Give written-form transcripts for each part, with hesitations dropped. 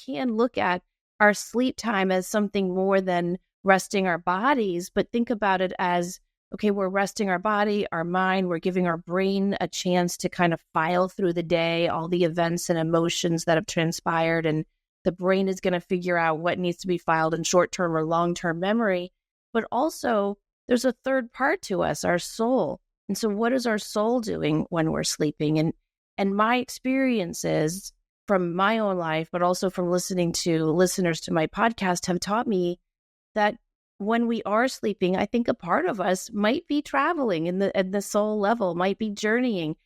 can look at our sleep time as something more than resting our bodies, but think about it as, okay, we're resting our body, our mind, we're giving our brain a chance to kind of file through the day, all the events and emotions that have transpired. And the brain is going to figure out what needs to be filed in short-term or long-term memory. But also, there's a third part to us, our soul. And so what is our soul doing when we're sleeping? And my experiences from my own life, but also from listening to listeners to my podcast, have taught me that when we are sleeping, I think a part of us might be traveling in the soul level, might be journeying.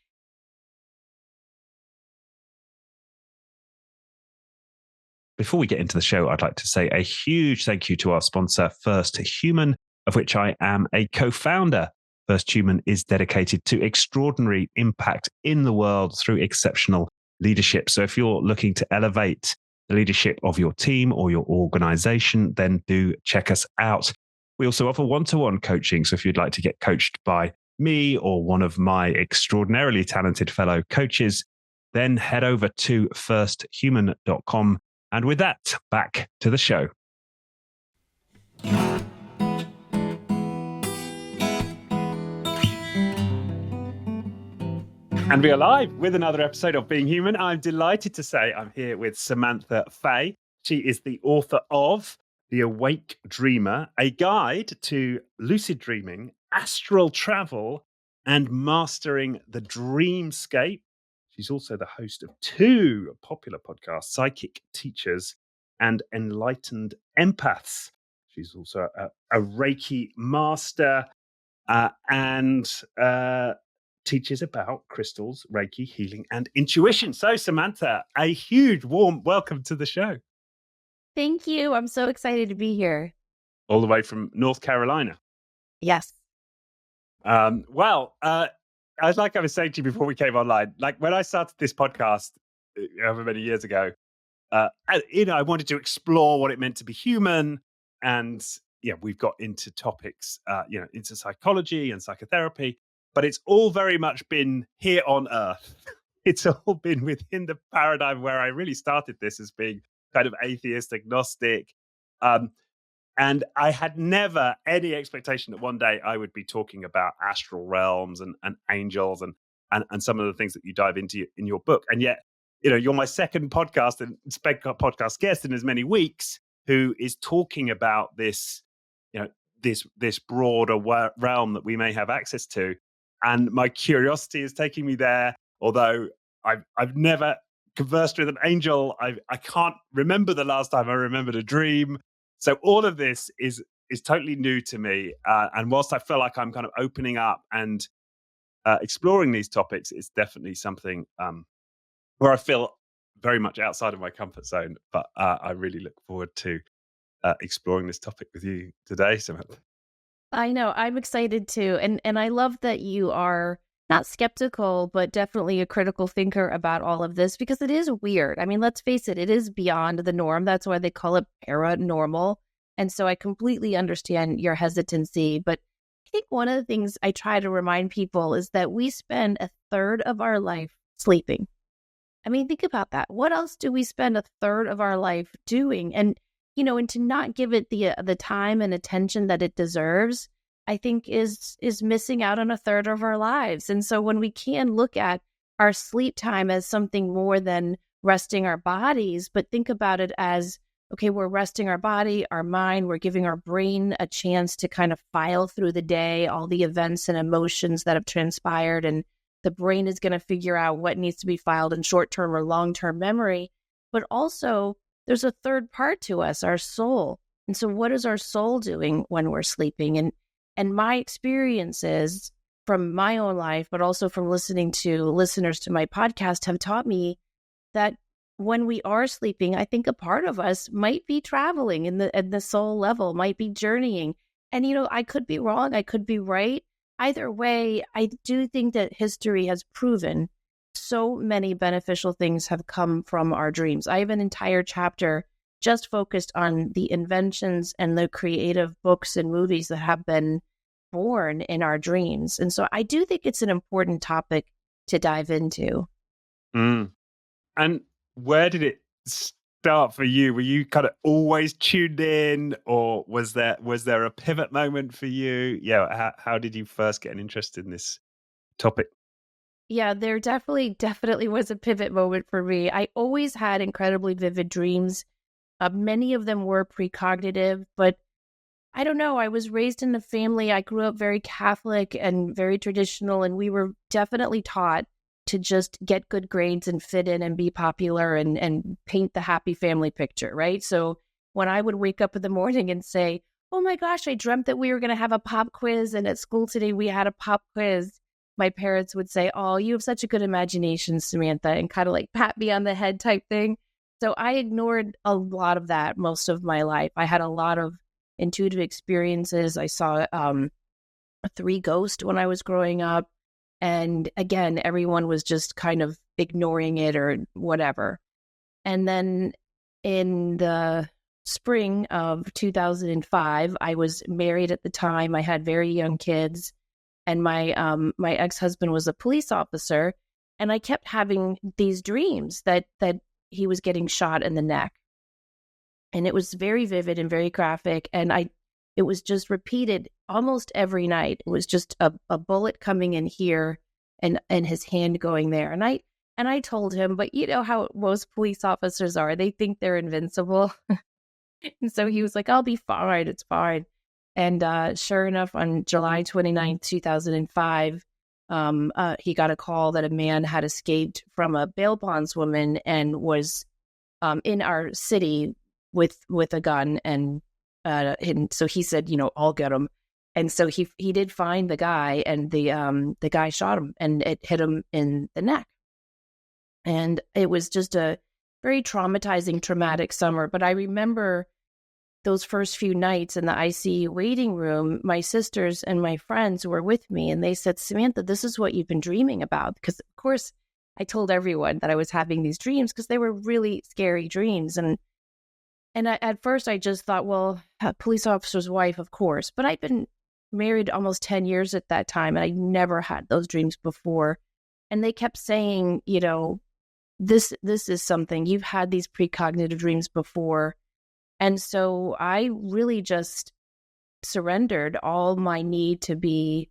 Before we get into the show, I'd like to say a huge thank you to our sponsor, First Human, of which I am a co-founder. First Human is dedicated to extraordinary impact in the world through exceptional leadership. So if you're looking to elevate the leadership of your team or your organization, then do check us out. We also offer one-to-one coaching. So if you'd like to get coached by me or one of my extraordinarily talented fellow coaches, then head over to firsthuman.com. And with that, back to the show. And we are live with another episode of Being Human. I'm delighted to say I'm here with Samantha Fey. She is the author of The Awake Dreamer, a guide to lucid dreaming, astral travel, and mastering the dreamscape. She's also the host of two popular podcasts, Psychic Teachers and Enlightened Empaths. She's also a Reiki master and teaches about crystals, Reiki, healing, and intuition. So, Samantha, a huge warm welcome to the show. Thank you. I'm so excited to be here. All the way from North Carolina. Yes. Like I was saying to you before we came online, like when I started this podcast however many years ago, I wanted to explore what it meant to be human. And we've got into topics, into psychology and psychotherapy. But it's all very much been here on Earth. It's all been within the paradigm where I really started this as being kind of atheist, agnostic. And I had never any expectation that one day I would be talking about astral realms and angels and some of the things that you dive into in your book. And yet, you're my second podcast and podcast guest in as many weeks who is talking about this, this broader realm that we may have access to. And my curiosity is taking me there, although I've never conversed with an angel. I can't remember the last time I remembered a dream. So all of this is totally new to me. And whilst I feel like I'm kind of opening up and exploring these topics, it's definitely something where I feel very much outside of my comfort zone. But I really look forward to exploring this topic with you today, Samantha. I know. I'm excited too. And I love that you are not skeptical, but definitely a critical thinker about all of this, because it is weird. I mean, let's face it, it is beyond the norm. That's why they call it paranormal. And so I completely understand your hesitancy. But I think one of the things I try to remind people is that we spend a third of our life sleeping. I mean, think about that. What else do we spend a third of our life doing? And to not give it the time and attention that it deserves, I think is missing out on a third of our lives. And so when we can look at our sleep time as something more than resting our bodies, but think about it as, okay, we're resting our body, our mind, we're giving our brain a chance to kind of file through the day, all the events and emotions that have transpired. And the brain is going to figure out what needs to be filed in short-term or long-term memory. But also, there's a third part to us, our soul. And so what is our soul doing when we're sleeping? And my experiences from my own life, but also from listening to listeners to my podcast, have taught me that when we are sleeping, I think a part of us might be traveling in the soul level, might be journeying. And, I could be wrong. I could be right. Either way, I do think that history has proven so many beneficial things have come from our dreams. I have an entire chapter just focused on the inventions and the creative books and movies that have been born in our dreams. And so I do think it's an important topic to dive into. And where did it start for you? Were you kind of always tuned in, or was there a pivot moment for you? Yeah, how did you first get an interest in this topic? Yeah, there definitely was a pivot moment for me. I always had incredibly vivid dreams. Many of them were precognitive, but I don't know. I was raised in a family. I grew up very Catholic and very traditional, and we were definitely taught to just get good grades and fit in and be popular and paint the happy family picture, right? So when I would wake up in the morning and say, "Oh my gosh, I dreamt that we were going to have a pop quiz, and at school today we had a pop quiz," my parents would say, "Oh, you have such a good imagination, Samantha," and kind of like pat me on the head type thing. So I ignored a lot of that most of my life. I had a lot of intuitive experiences. I saw three ghosts when I was growing up. And again, everyone was just kind of ignoring it or whatever. And then in the spring of 2005, I was married at the time. I had very young kids, and my ex-husband was a police officer, and I kept having these dreams that he was getting shot in the neck. And it was very vivid and very graphic, and it was just repeated almost every night. It was just a bullet coming in here and his hand going there. And I told him, but you know how most police officers are. They think they're invincible. And so he was like, "I'll be fine. It's fine." And sure enough, on July 29th, 2005, he got a call that a man had escaped from a bail bondswoman and was in our city with a gun. And so he said, "I'll get him." And so he did find the guy, and the guy shot him, and it hit him in the neck. And it was just a very traumatic summer. But I remember those first few nights in the ICU waiting room, my sisters and my friends were with me, and they said, "Samantha, this is what you've been dreaming about." Because, of course, I told everyone that I was having these dreams because they were really scary dreams. And at first I just thought, well, a police officer's wife, of course. But I'd been married almost 10 years at that time, and I never had those dreams before. And they kept saying, this is something. You've had these precognitive dreams before. And so I really just surrendered all my need to be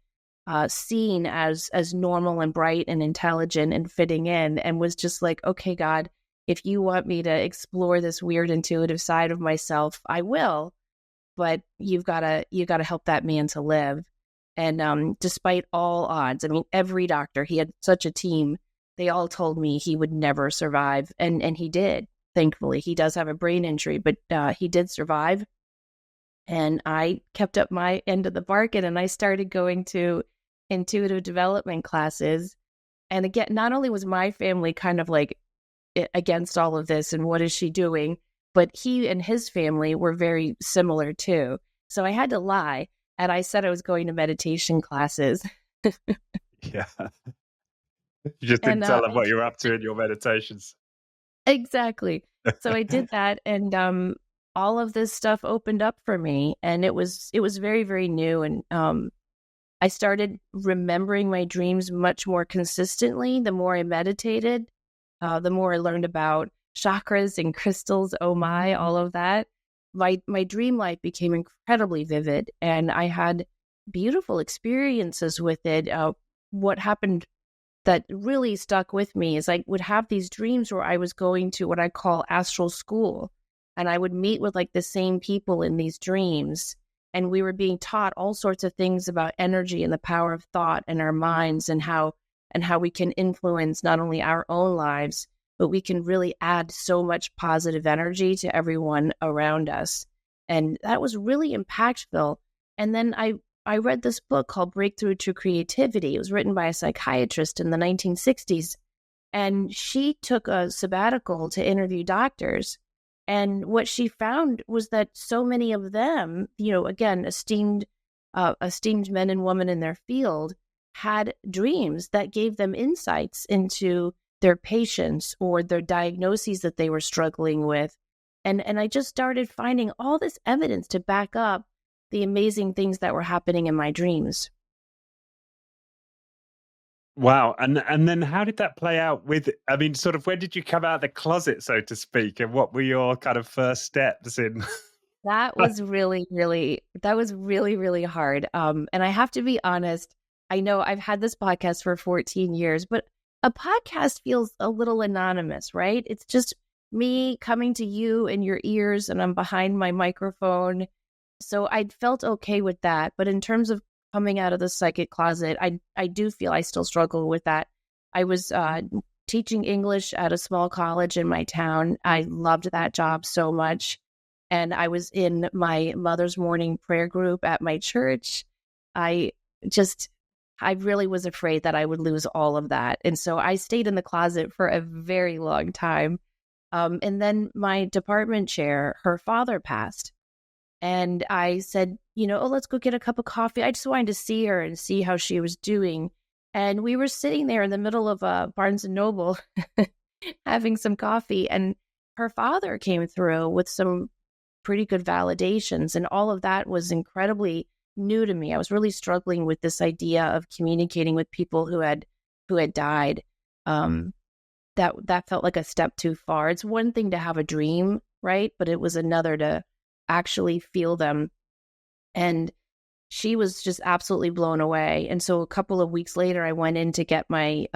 seen as normal and bright and intelligent and fitting in, and was just like, "Okay, God, if you want me to explore this weird intuitive side of myself, I will, but you gotta help that man to live." And despite all odds, I mean, every doctor, he had such a team, they all told me he would never survive. And he did, thankfully. He does have a brain injury, but he did survive. And I kept up my end of the bargain, and I started going to intuitive development classes. And again, not only was my family kind of like against all of this and what is she doing, but he and his family were very similar too. So I had to lie, and I said I was going to meditation classes. Yeah. You just didn't And tell them what you were up to in your meditations. exactly. So I did that, and all of this stuff opened up for me, and it was very, very new. And I started remembering my dreams much more consistently the more I meditated, the more I learned about chakras and crystals, oh my, all of that. My dream life became incredibly vivid, and I had beautiful experiences with it. What happened that really stuck with me is I would have these dreams where I was going to what I call astral school, and I would meet with like the same people in these dreams, and we were being taught all sorts of things about energy and the power of thought and our minds, and how we can influence not only our own lives, but we can really add so much positive energy to everyone around us. And that was really impactful. And then I read this book called Breakthrough to Creativity. It was written by a psychiatrist in the 1960s. And she took a sabbatical to interview doctors. And what she found was that so many of them, again, esteemed men and women in their field, had dreams that gave them insights into their patients or their diagnoses that they were struggling with. And I just started finding all this evidence to back up the amazing things that were happening in my dreams. Wow. And then how did that play out with, I mean, sort of when did you come out of the closet, so to speak, and what were your kind of first steps in? That was really, really hard. And I have to be honest, I know I've had this podcast for 14 years, but a podcast feels a little anonymous, right? It's just me coming to you in your ears and I'm behind my microphone. So I felt okay with that. But in terms of coming out of the psychic closet, I do feel I still struggle with that. I was teaching English at a small college in my town. I loved that job so much. And I was in my mother's morning prayer group at my church. I just, I really was afraid that I would lose all of that. And so I stayed in the closet for a very long time. And then my department chair, her father passed. And I said, oh, let's go get a cup of coffee. I just wanted to see her and see how she was doing. And we were sitting there in the middle of Barnes and Noble having some coffee. And her father came through with some pretty good validations. And all of that was incredibly new to me. I was really struggling with this idea of communicating with people who had died. That felt like a step too far. It's one thing to have a dream, right? But it was another to actually feel them. And she was just absolutely blown away. And so a couple of weeks later, I went in to get my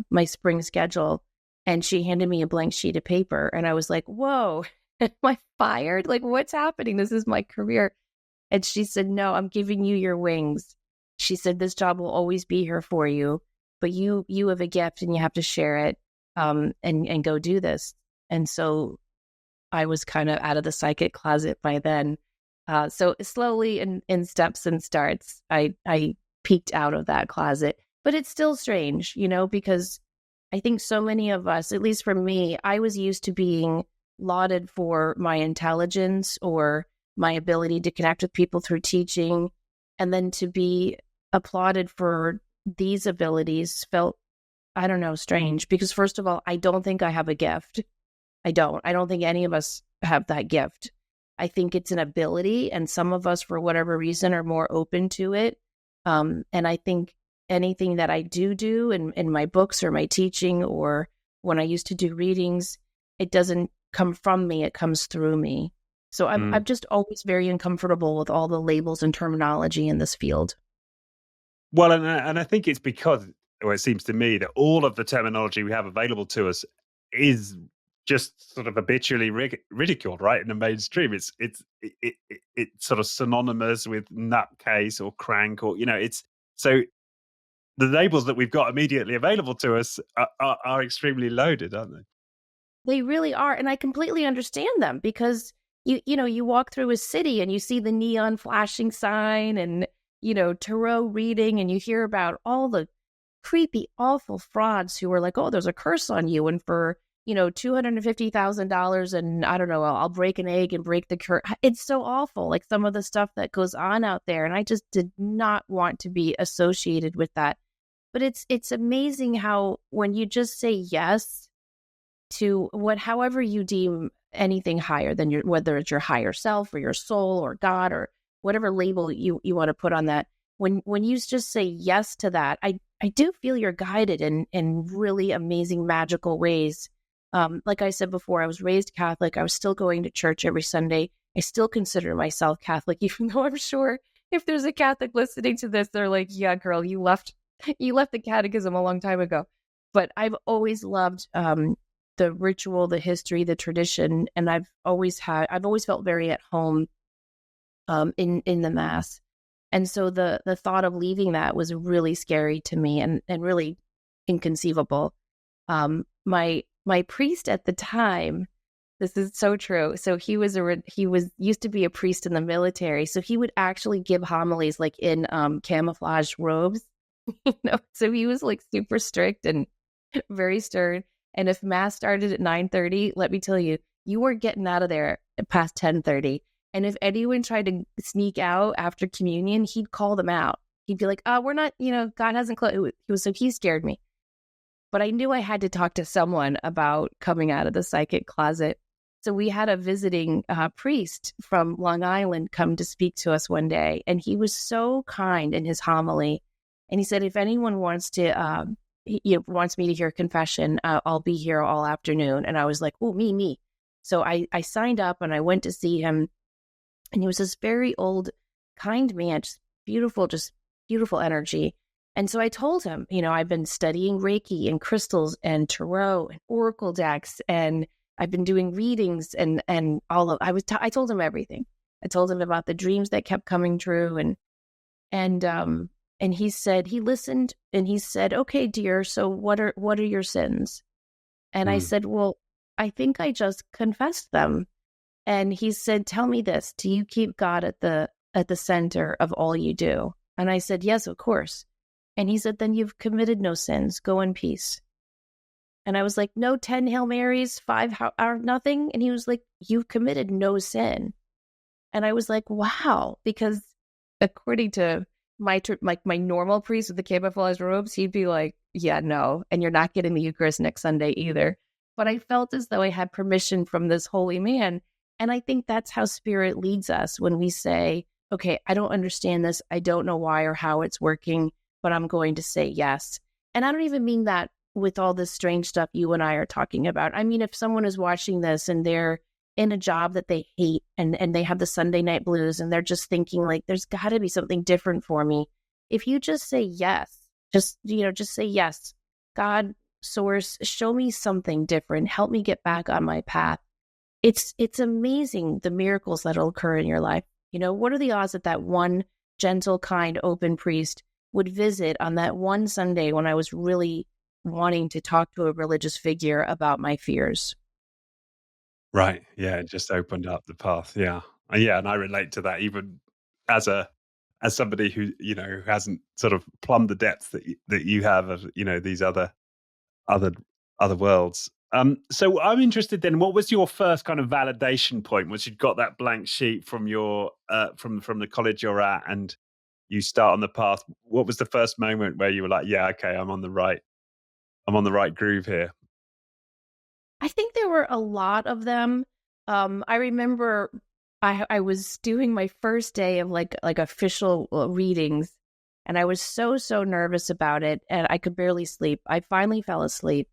my spring schedule, and she handed me a blank sheet of paper. And I was like, whoa, am I fired? Like, what's happening? This is my career. And she said, no, I'm giving you your wings. She said, this job will always be here for you, but you have a gift and you have to share it, and go do this. And so I was kind of out of the psychic closet by then. So slowly in steps and starts, I peeked out of that closet. But it's still strange, because I think so many of us, at least for me, I was used to being lauded for my intelligence or my ability to connect with people through teaching. And then to be applauded for these abilities felt, I don't know, strange. Because first of all, I don't think I have a gift. I don't think any of us have that gift. I think it's an ability, and some of us, for whatever reason, are more open to it. And I think anything that I do in my books or my teaching, or when I used to do readings, it doesn't come from me, it comes through me. So I'm just always very uncomfortable with all the labels and terminology in this field. Well, and I think it's because, or it seems to me, that all of the terminology we have available to us is just sort of habitually ridiculed, right, in the mainstream. It's sort of synonymous with nutcase or crank, or it's so the labels that we've got immediately available to us are extremely loaded, aren't they? They really are, and I completely understand them, because you walk through a city and you see the neon flashing sign and tarot reading, and you hear about all the creepy, awful frauds who are like, oh, there's a curse on you, and for $250,000, and I don't know, I'll break an egg and break the curse. It's so awful, like some of the stuff that goes on out there, and I just did not want to be associated with that. But it's amazing how when you just say yes to however you deem anything higher than whether it's your higher self or your soul or God or whatever label you want to put on that, when you just say yes to that, I do feel you're guided in really amazing, magical ways. Like I said before, I was raised Catholic. I was still going to church every Sunday. I still consider myself Catholic, even though I'm sure if there's a Catholic listening to this, they're like, yeah, girl, you left the catechism a long time ago. But I've always loved the ritual, the history, the tradition, and I've always felt very at home in the Mass. And so the thought of leaving that was really scary to me, and really inconceivable. My priest at the time, this is so true. So he was used to be a priest in the military. So he would actually give homilies like in camouflage robes, So he was like super strict and very stern. And if Mass started at 9:30, let me tell you, you weren't getting out of there past 10:30. And if anyone tried to sneak out after communion, he'd call them out. He'd be like, we're not, God hasn't closed. So he scared me. But I knew I had to talk to someone about coming out of the psychic closet. So we had a visiting priest from Long Island come to speak to us one day. And he was so kind in his homily. And he said, if anyone wants to he wants me to hear confession. I'll be here all afternoon. And I was like, oh, me. So I signed up and I went to see him. And he was this very old, kind man, just beautiful energy. And so I told him, I've been studying Reiki and crystals and tarot and oracle decks, and I've been doing readings and all of. I told him everything. I told him about the dreams that kept coming true, and he said he listened and he said, "Okay, dear. So what are your sins?" And I said, "Well, I think I just confessed them." And he said, "Tell me this: do you keep God at the center of all you do?" And I said, "Yes, of course." And he said, "Then you've committed no sins. Go in peace." And I was like, "No 10 Hail Marys, 5 or nothing." And he was like, "You've committed no sin." And I was like, wow, because according to my normal priest with the camouflage robes, he'd be like, "Yeah, no, and you're not getting the Eucharist next Sunday either." But I felt as though I had permission from this holy man. And I think that's how Spirit leads us when we say, okay, I don't understand this. I don't know why or how it's working, but I'm going to say yes. And I don't even mean that with all this strange stuff you and I are talking about. I mean, if someone is watching this and they're in a job that they hate and they have the Sunday night blues and they're just thinking like, there's got to be something different for me. If you just say yes, just say yes. God, source, show me something different. Help me get back on my path. It's amazing the miracles that'll occur in your life. What are the odds that one gentle, kind, open priest would visit on that one Sunday when I was really wanting to talk to a religious figure about my fears? Right. Yeah. It just opened up the path. Yeah. Yeah. And I relate to that even as somebody who, who hasn't sort of plumbed the depths that you have of, these other other worlds. So I'm interested then, what was your first kind of validation point once you'd got that blank sheet from your from the college you're at and you start on the path? What was the first moment where you were like, yeah, okay, I'm on the right groove here? I think there were a lot of them. I remember I was doing my first day of like official readings, and I was so nervous about it, and I could barely sleep. I finally fell asleep,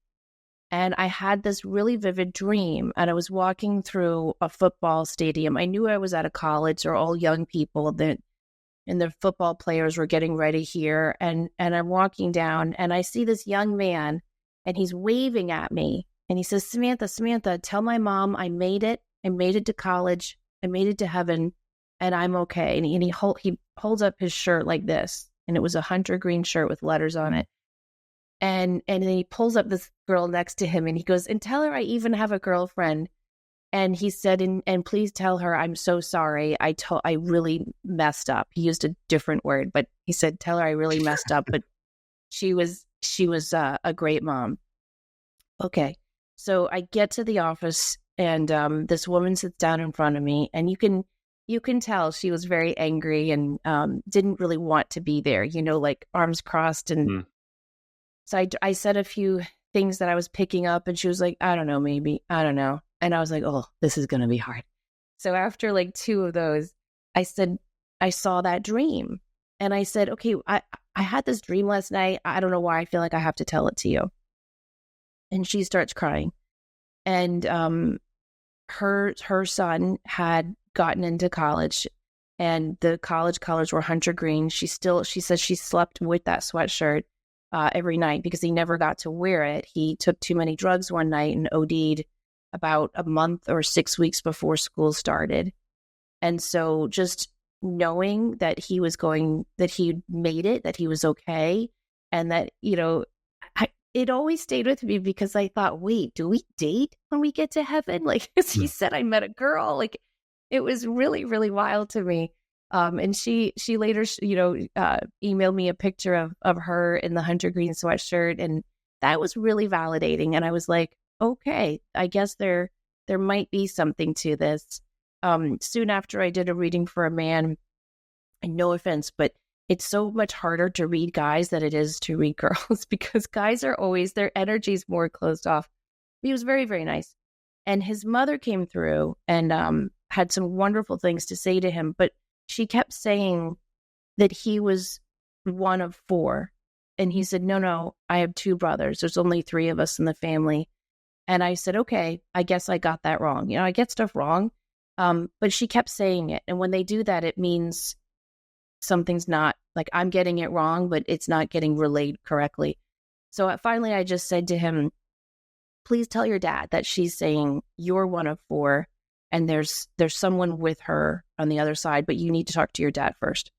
and I had this really vivid dream, and I was walking through a football stadium. I knew I was at a college, or all young people and the football players were getting ready here, and I'm walking down, and I see this young man, and he's waving at me. And he says, Samantha, tell my mom I made it. I made it to college. I made it to heaven, and I'm okay. And he holds up his shirt like this, and it was a hunter green shirt with letters on it. And then he pulls up this girl next to him, and he goes, "And tell her I even have a girlfriend." And he said, and please tell her I'm so sorry. I really messed up. He used a different word, but he said, "Tell her I really messed up, but she was a great mom." Okay. So I get to the office, and this woman sits down in front of me, and you can tell she was very angry and didn't really want to be there, like arms crossed. And so I said a few things that I was picking up, and she was like, "I don't know, maybe, I don't know." And I was like, "Oh, this is going to be hard." So after like 2 of those, I said, "I saw that dream." And I said, "Okay, I had this dream last night. I don't know why I feel like I have to tell it to you." And she starts crying. And her son had gotten into college, and the college colors were hunter green. She says she slept with that sweatshirt every night because he never got to wear it. He took too many drugs one night and OD'd about a month or 6 weeks before school started. And so just knowing that he made it, that he was okay, and that, it always stayed with me because I thought, wait, do we date when we get to heaven? Like, as he said, I met a girl. Like, it was really, really wild to me. And she later, emailed me a picture of her in the hunter green sweatshirt, and that was really validating. And I was like, okay, I guess there might be something to this. Soon after, I did a reading for a man, and no offense, but it's so much harder to read guys than it is to read girls because guys are always, their energy's more closed off. He was very, very nice. And his mother came through and had some wonderful things to say to him, but she kept saying that he was one of 4 And he said, no, I have two brothers. There's only three of us in the family. And I said, okay, I guess I got that wrong. I get stuff wrong. But she kept saying it. And when they do that, it means something's not, like, I'm getting it wrong, but it's not getting relayed correctly. So finally, I just said to him, please tell your dad that she's saying you're one of four and there's someone with her on the other side, but you need to talk to your dad first.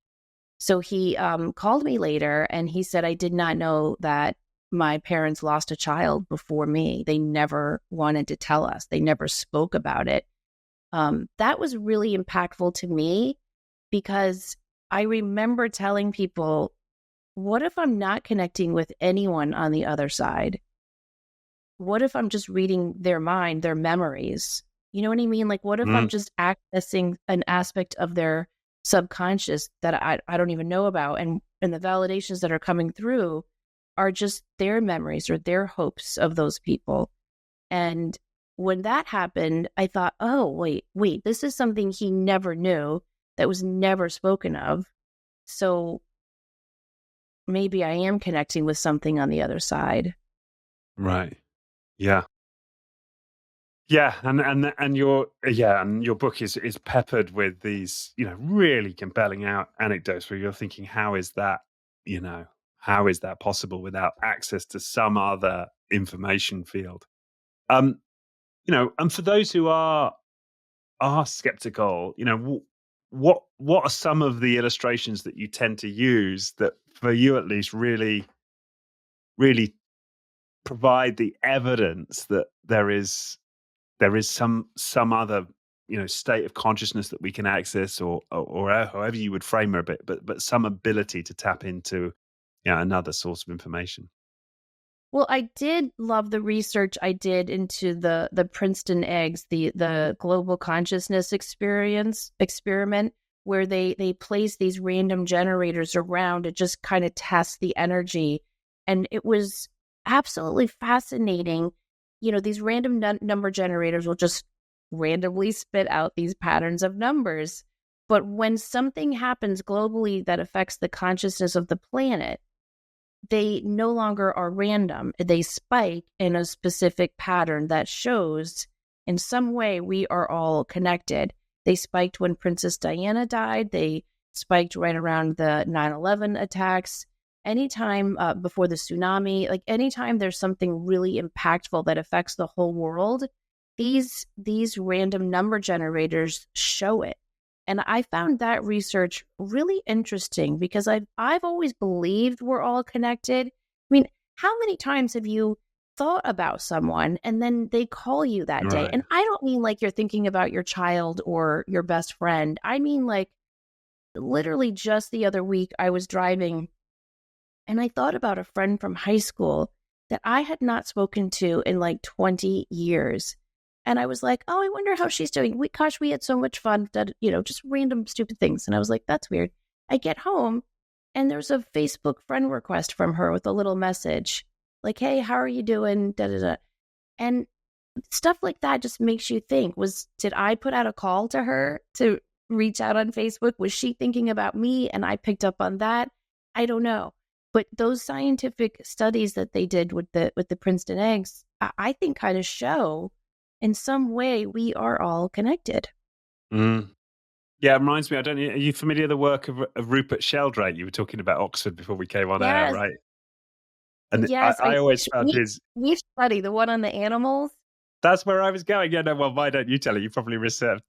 So he called me later and he said, I did not know that my parents lost a child before me. They never wanted to tell us. They never spoke about it. That was really impactful to me because I remember telling people, what if I'm not connecting with anyone on the other side? What if I'm just reading their mind, their memories? You know what I mean? Like, what if I'm just accessing an aspect of their subconscious that I don't even know about? And the validations that are coming through are just their memories or their hopes of those people. And when that happened, I thought, oh, wait, this is something he never knew, that was never spoken of. So maybe I am connecting with something on the other side. Right. Yeah. Yeah, and your book is peppered with these, really compelling anecdotes where you're thinking, how is that possible without access to some other information field? And for those who are skeptical, what are some of the illustrations that you tend to use that, for you at least, really provide the evidence that there is some other state of consciousness that we can access, or however you would frame it a bit, but some ability to tap into another source of information? Well, I did love the research I did into the Princeton eggs, the global consciousness experiment, where they place these random generators around to just kind of test the energy. And it was absolutely fascinating. These random number generators will just randomly spit out these patterns of numbers. But when something happens globally that affects the consciousness of the planet, they no longer are random. They spike in a specific pattern that shows in some way we are all connected. They spiked when Princess Diana died. They spiked right around the 9/11 attacks. Anytime before the tsunami, like anytime there's something really impactful that affects the whole world, these random number generators show it. And I found that research really interesting because I've always believed we're all connected. I mean, how many times have you thought about someone and then they call you that day? Right. And I don't mean like you're thinking about your child or your best friend. I mean, like, literally just the other week I was driving and I thought about a friend from high school that I had not spoken to in like 20 years. And I was like, oh, I wonder how she's doing. We had so much fun, just random stupid things. And I was like, that's weird. I get home and there's a Facebook friend request from her with a little message like, hey, how are you doing? Da, da, da. And stuff like that just makes you think, did I put out a call to her to reach out on Facebook? Was she thinking about me and I picked up on that? I don't know. But those scientific studies that they did with the Princeton eggs, I think kind of show in some way we are all connected. Yeah, it reminds me. Are you familiar with the work of Rupert Sheldrake? You were talking about Oxford before we came on air, Yes, right? And yes. I always found we study the one on the animals. That's where I was going. Yeah, no, well, why don't you tell it? You probably researched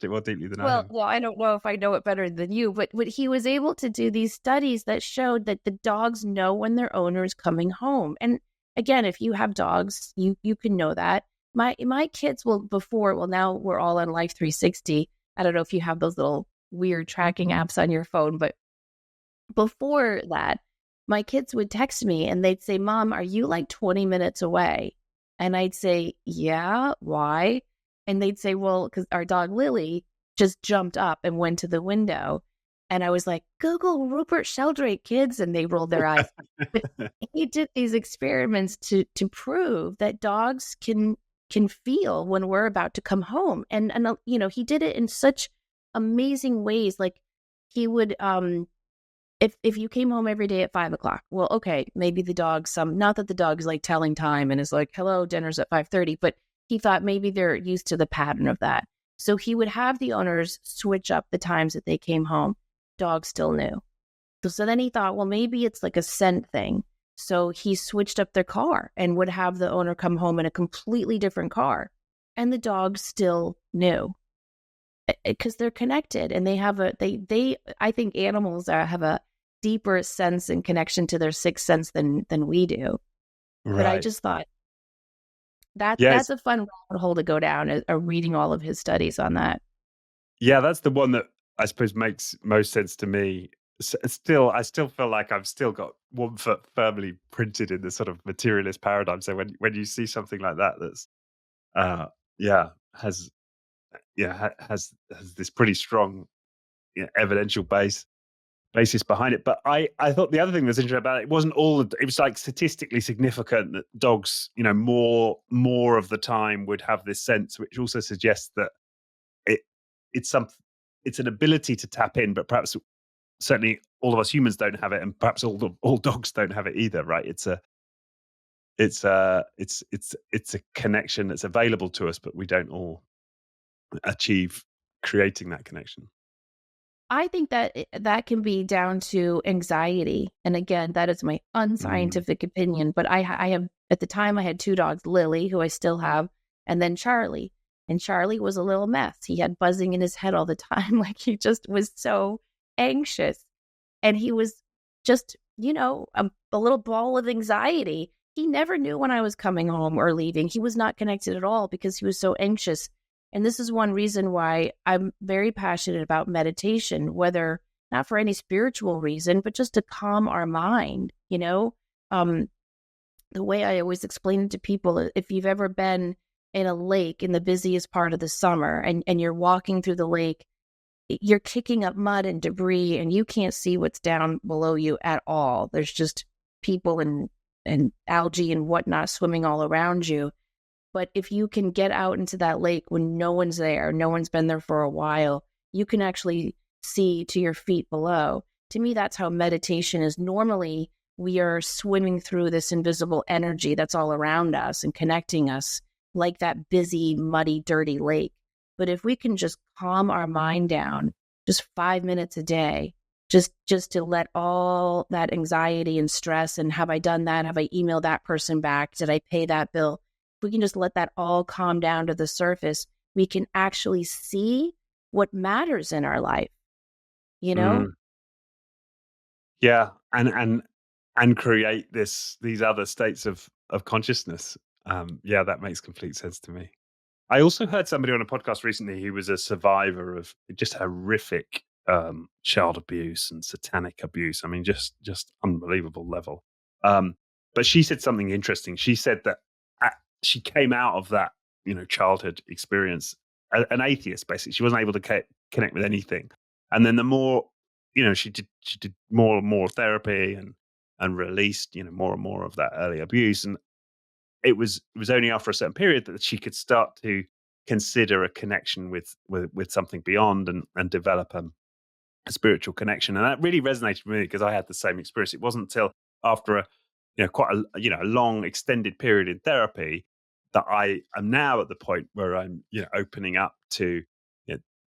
it more deeply than I have. Well, I don't know if I know it better than you, but he was able to do these studies that showed that the dogs know when their owner is coming home. And again, if you have dogs, you can know that. My kids now we're all on Life 360. I don't know if you have those little weird tracking apps on your phone, but before that, my kids would text me and they'd say, Mom, are you like 20 minutes away? And I'd say, yeah, why? And they'd say, well, because our dog Lily just jumped up and went to the window. And I was like, Google Rupert Sheldrake, kids. And they rolled their eyes. But he did these experiments to prove that dogs can feel when we're about to come home. And he did it in such amazing ways. Like he would if you came home every day at 5 o'clock, well, okay, maybe the dog, not that the dog's like telling time and is like, hello, dinner's at 5:30, but he thought maybe they're used to the pattern of that. So he would have the owners switch up the times that they came home. Dog still knew. So then he thought, well, maybe it's like a scent thing. So he switched up their car and would have the owner come home in a completely different car. And the dog still knew, because they're connected, and they have I think animals have a deeper sense and connection to their sixth sense than we do. Right. But I just thought that's a fun rabbit hole to go down, reading all of his studies on that. Yeah, that's the one that I suppose makes most sense to me. I still feel like I've still got one foot firmly printed in the sort of materialist paradigm. So when you see something like that, that's has this pretty strong evidential basis behind it. But I thought the other thing that's interesting about it wasn't it was like statistically significant that dogs, more of the time would have this sense, which also suggests that it's an ability to tap in, but perhaps certainly all of us humans don't have it, and perhaps all dogs don't have it either, right? It's a connection that's available to us, but we don't all achieve creating that connection. I think that can be down to anxiety. And again, that is my unscientific opinion. But I have, at the time, I had two dogs, Lily, who I still have, and then Charlie. And Charlie was a little mess. He had buzzing in his head all the time. Like, he just was so anxious. And he was just, a little ball of anxiety. He never knew when I was coming home or leaving. He was not connected at all because he was so anxious. And this is one reason why I'm very passionate about meditation, whether not for any spiritual reason, but just to calm our mind. The way I always explain it to people, if you've ever been in a lake in the busiest part of the summer and you're walking through the lake, you're kicking up mud and debris and you can't see what's down below you at all. There's just people and algae and whatnot swimming all around you. But if you can get out into that lake when no one's there, no one's been there for a while, you can actually see to your feet below. To me, that's how meditation is. Normally, we are swimming through this invisible energy that's all around us and connecting us like that busy, muddy, dirty lake. But if we can just calm our mind down, just 5 minutes a day, just to let all that anxiety and stress and have I done that? Have I emailed that person back? Did I pay that bill? If we can just let that all calm down to the surface, we can actually see what matters in our life, Yeah, and create these other states of consciousness. That makes complete sense to me. I also heard somebody on a podcast recently who was a survivor of just horrific child abuse and satanic abuse. I mean, just unbelievable level. But she said something interesting. She said that she came out of that, childhood experience an atheist. Basically, she wasn't able to connect with anything. And then the more, she did more and more therapy and released, more and more of that early abuse. And it was only after a certain period that she could start to consider a connection with something beyond and develop a spiritual connection. And that really resonated with me because I had the same experience. It wasn't until after quite a long extended period in therapy that I am now at the point where I'm opening up to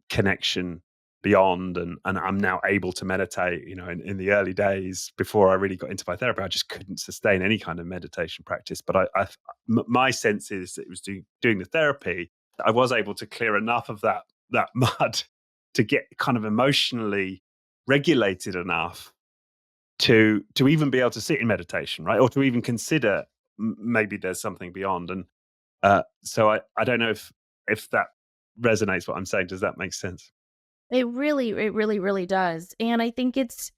connection beyond, and I'm now able to meditate. In the early days before I really got into my therapy, I just couldn't sustain any kind of meditation practice. But my sense is that it was doing the therapy, I was able to clear enough of that mud to get kind of emotionally regulated enough to even be able to sit in meditation, right? Or to even consider maybe there's something beyond. And so I don't know if that resonates what I'm saying. Does that make sense? It really, really does. And I think it's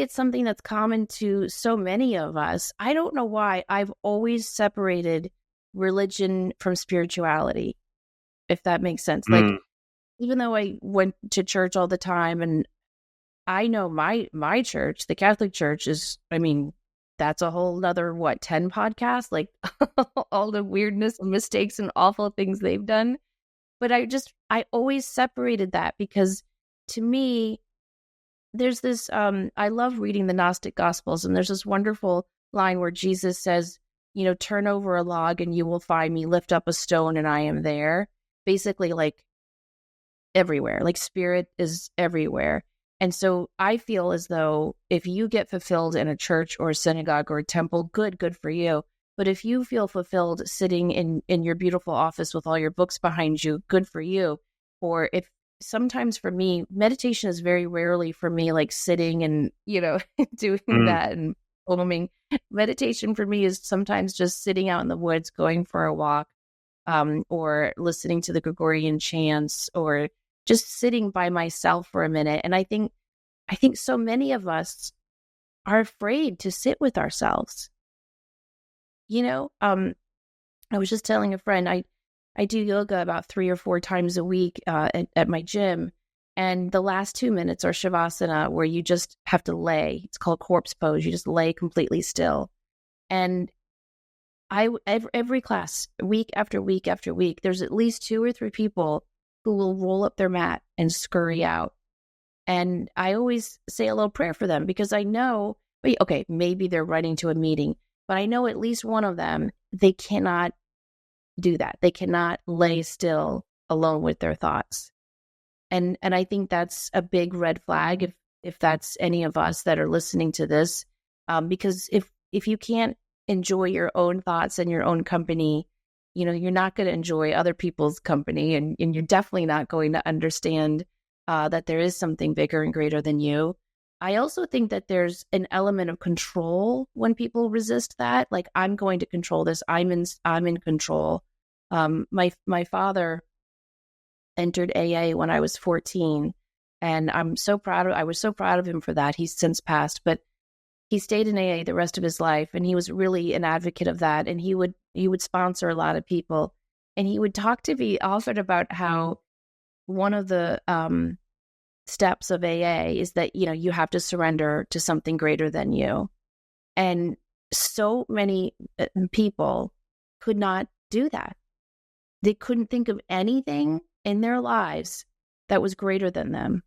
something that's common to so many of us. I don't know why I've always separated religion from spirituality, if that makes sense. Like, even though I went to church all the time, and I know my church, the Catholic Church, is, that's a whole nother 10 podcasts, like all the weirdness and mistakes and awful things they've done. But I always separated that because to me, there's this, I love reading the Gnostic Gospels, and there's this wonderful line where Jesus says, turn over a log and you will find me, lift up a stone and I am there. Basically, like everywhere, like spirit is everywhere. And so I feel as though if you get fulfilled in a church or a synagogue or a temple, good for you. But if you feel fulfilled sitting in your beautiful office with all your books behind you, good for you. Or if sometimes for me, meditation is very rarely for me, like sitting and, doing that and foaming. Meditation for me is sometimes just sitting out in the woods, going for a walk, or listening to the Gregorian chants, or just sitting by myself for a minute. And I think so many of us are afraid to sit with ourselves. I was just telling a friend, I do yoga about 3 or 4 times a week at my gym. And the last 2 minutes are Shavasana, where you just have to lay. It's called corpse pose. You just lay completely still. And every class, week after week after week, there's at least 2 or 3 people who will roll up their mat and scurry out. And I always say a little prayer for them, because I know, okay, maybe they're running to a meeting, but I know at least one of them, they cannot do that. They cannot lay still alone with their thoughts. And I think that's a big red flag if that's any of us that are listening to this, because if you can't enjoy your own thoughts and your own company, you're not going to enjoy other people's company, and you're definitely not going to understand that there is something bigger and greater than you. I also think that there's an element of control when people resist that. Like, I'm going to control this. I'm in control. My father entered AA when I was 14, and I was so proud of him for that. He's since passed, but he stayed in AA the rest of his life, and he was really an advocate of that. And he would sponsor a lot of people, and he would talk to me often about how one of the steps of AA is that you have to surrender to something greater than you. And so many people could not do that. They couldn't think of anything in their lives that was greater than them.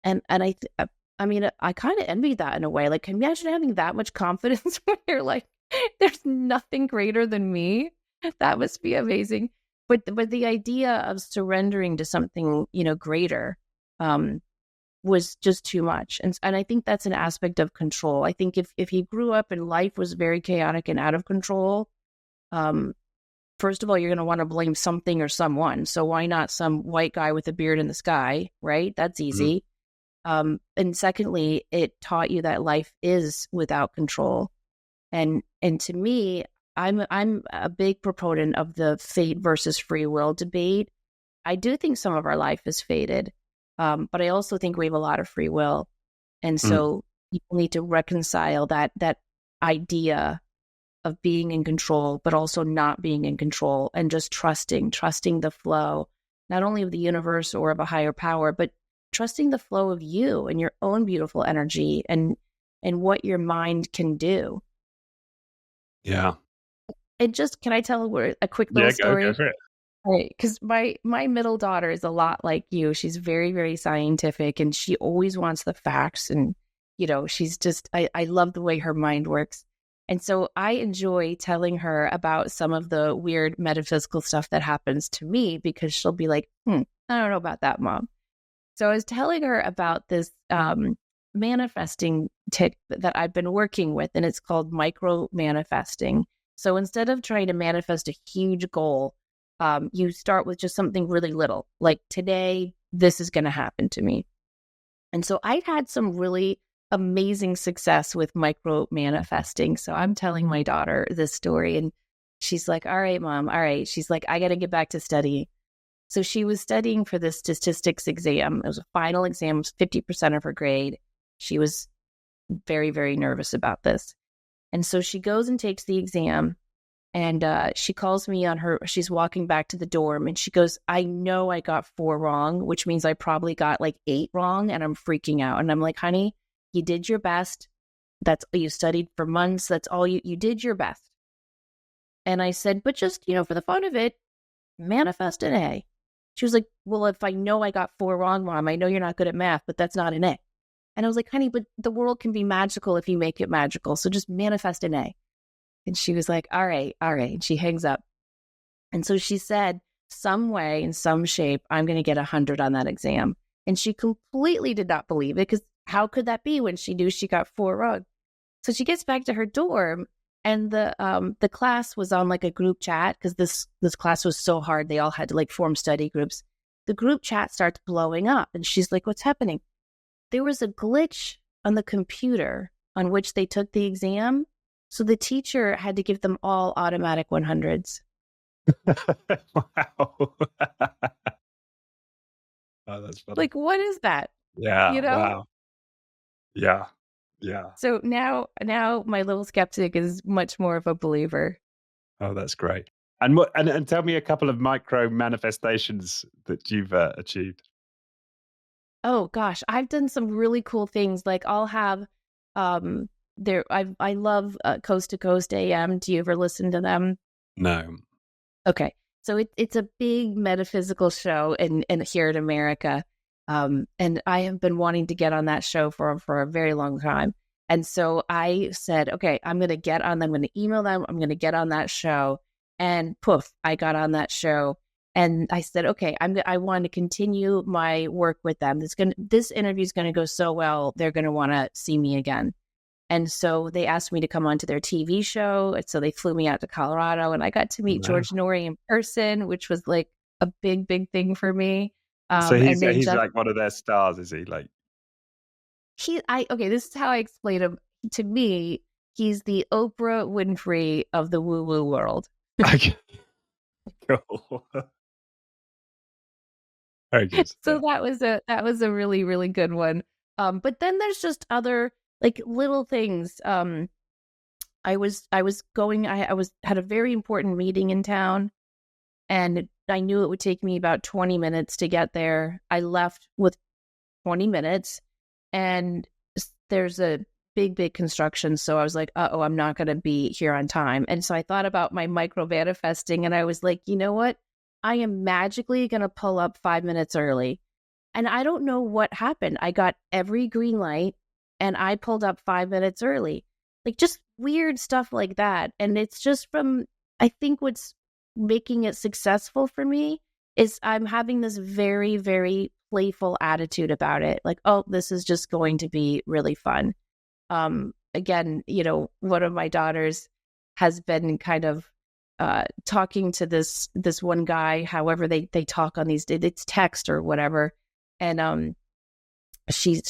And I kind of envy that in a way. Like, can you imagine having that much confidence when you're like, there's nothing greater than me? That must be amazing. But the idea of surrendering to something, greater, was just too much. And I think that's an aspect of control. I think if he grew up and life was very chaotic and out of control, first of all, you're going to want to blame something or someone. So why not some white guy with a beard in the sky, right? That's easy. And secondly, it taught you that life is without control. And to me, I'm a big proponent of the fate versus free will debate. I do think some of our life is fated, but I also think we have a lot of free will. And so people need to reconcile that idea of being in control, but also not being in control, and just trusting the flow, not only of the universe or of a higher power, but trusting the flow of you and your own beautiful energy and what your mind can do. Yeah. And just, can I tell a quick little story? Go for it. Right, because my middle daughter is a lot like you. She's very, very scientific, and she always wants the facts. And she's just, I love the way her mind works. And so I enjoy telling her about some of the weird metaphysical stuff that happens to me, because she'll be like, I don't know about that, Mom. So I was telling her about this manifesting tip that I've been working with, and it's called micro manifesting. So instead of trying to manifest a huge goal, you start with just something really little, like, today, this is going to happen to me. And so I've had some really amazing success with micro manifesting. So I'm telling my daughter this story, and she's like, all right, Mom, all right. She's like, I got to get back to studying. So she was studying for this statistics exam. It was a final exam, it was 50% of her grade. She was very, very nervous about this. And so she goes and takes the exam, and she calls me she's walking back to the dorm, and she goes, I know I got 4 wrong, which means I probably got like 8 wrong, and I'm freaking out. And I'm like, honey, you did your best. You studied for months. That's all you did your best. And I said, but just, for the fun of it, manifest an A. She was like, well, if I know I got 4 wrong, Mom, I know you're not good at math, but that's not an A. And I was like, honey, but the world can be magical if you make it magical. So just manifest an A. And she was like, all right, all right. And she hangs up. And so she said, some way, in some shape, I'm going to get 100 on that exam. And she completely did not believe it, because how could that be when she knew she got 4 wrong? So she gets back to her dorm, and the class was on like a group chat, because this class was so hard. They all had to like form study groups. The group chat starts blowing up, and she's like, what's happening? There was a glitch on the computer on which they took the exam. So the teacher had to give them all automatic 100s. Wow. Oh, that's funny. Like, what is that? Yeah. You know? Wow. Yeah. Yeah. So now my little skeptic is much more of a believer. Oh, that's great. And tell me a couple of micro manifestations that you've achieved. Oh gosh, I've done some really cool things. Like I'll have I love Coast to Coast AM. Do you ever listen to them? No. Okay. So it's a big metaphysical show in here in America. And I have been wanting to get on that show for a very long time. And so I said, okay, I'm going to get on them. I'm going to email them. I'm going to get on that show. And poof, I got on that show. And I said, okay, I want to continue my work with them. This interview is going to go so well. They're going to want to see me again. And so they asked me to come onto their TV show. And so they flew me out to Colorado, and I got to meet George Norrie in person, which was like a big, big thing for me. So he's like one of their stars, is he? Like okay, this is how I explain him. To me, he's the Oprah Winfrey of the woo-woo world. Okay. Cool. Very good. So that was a really, really good one. But then there's just other like little things. I had a very important meeting in town, and I knew it would take me about 20 minutes to get there. I left with 20 minutes, and there's a big construction. So I was like, uh-oh, I'm not going to be here on time. And so I thought about my micro manifesting, and I was like, you know what? I am magically going to pull up 5 minutes early. And I don't know what happened. I got every green light, and I pulled up 5 minutes early. Like just weird stuff like that. And it's just I think what's making it successful for me is I'm having this very, very playful attitude about it. Like, oh, this is just going to be really fun. Again, one of my daughters has been kind of talking to this one guy, however they talk on these, it's text or whatever. And she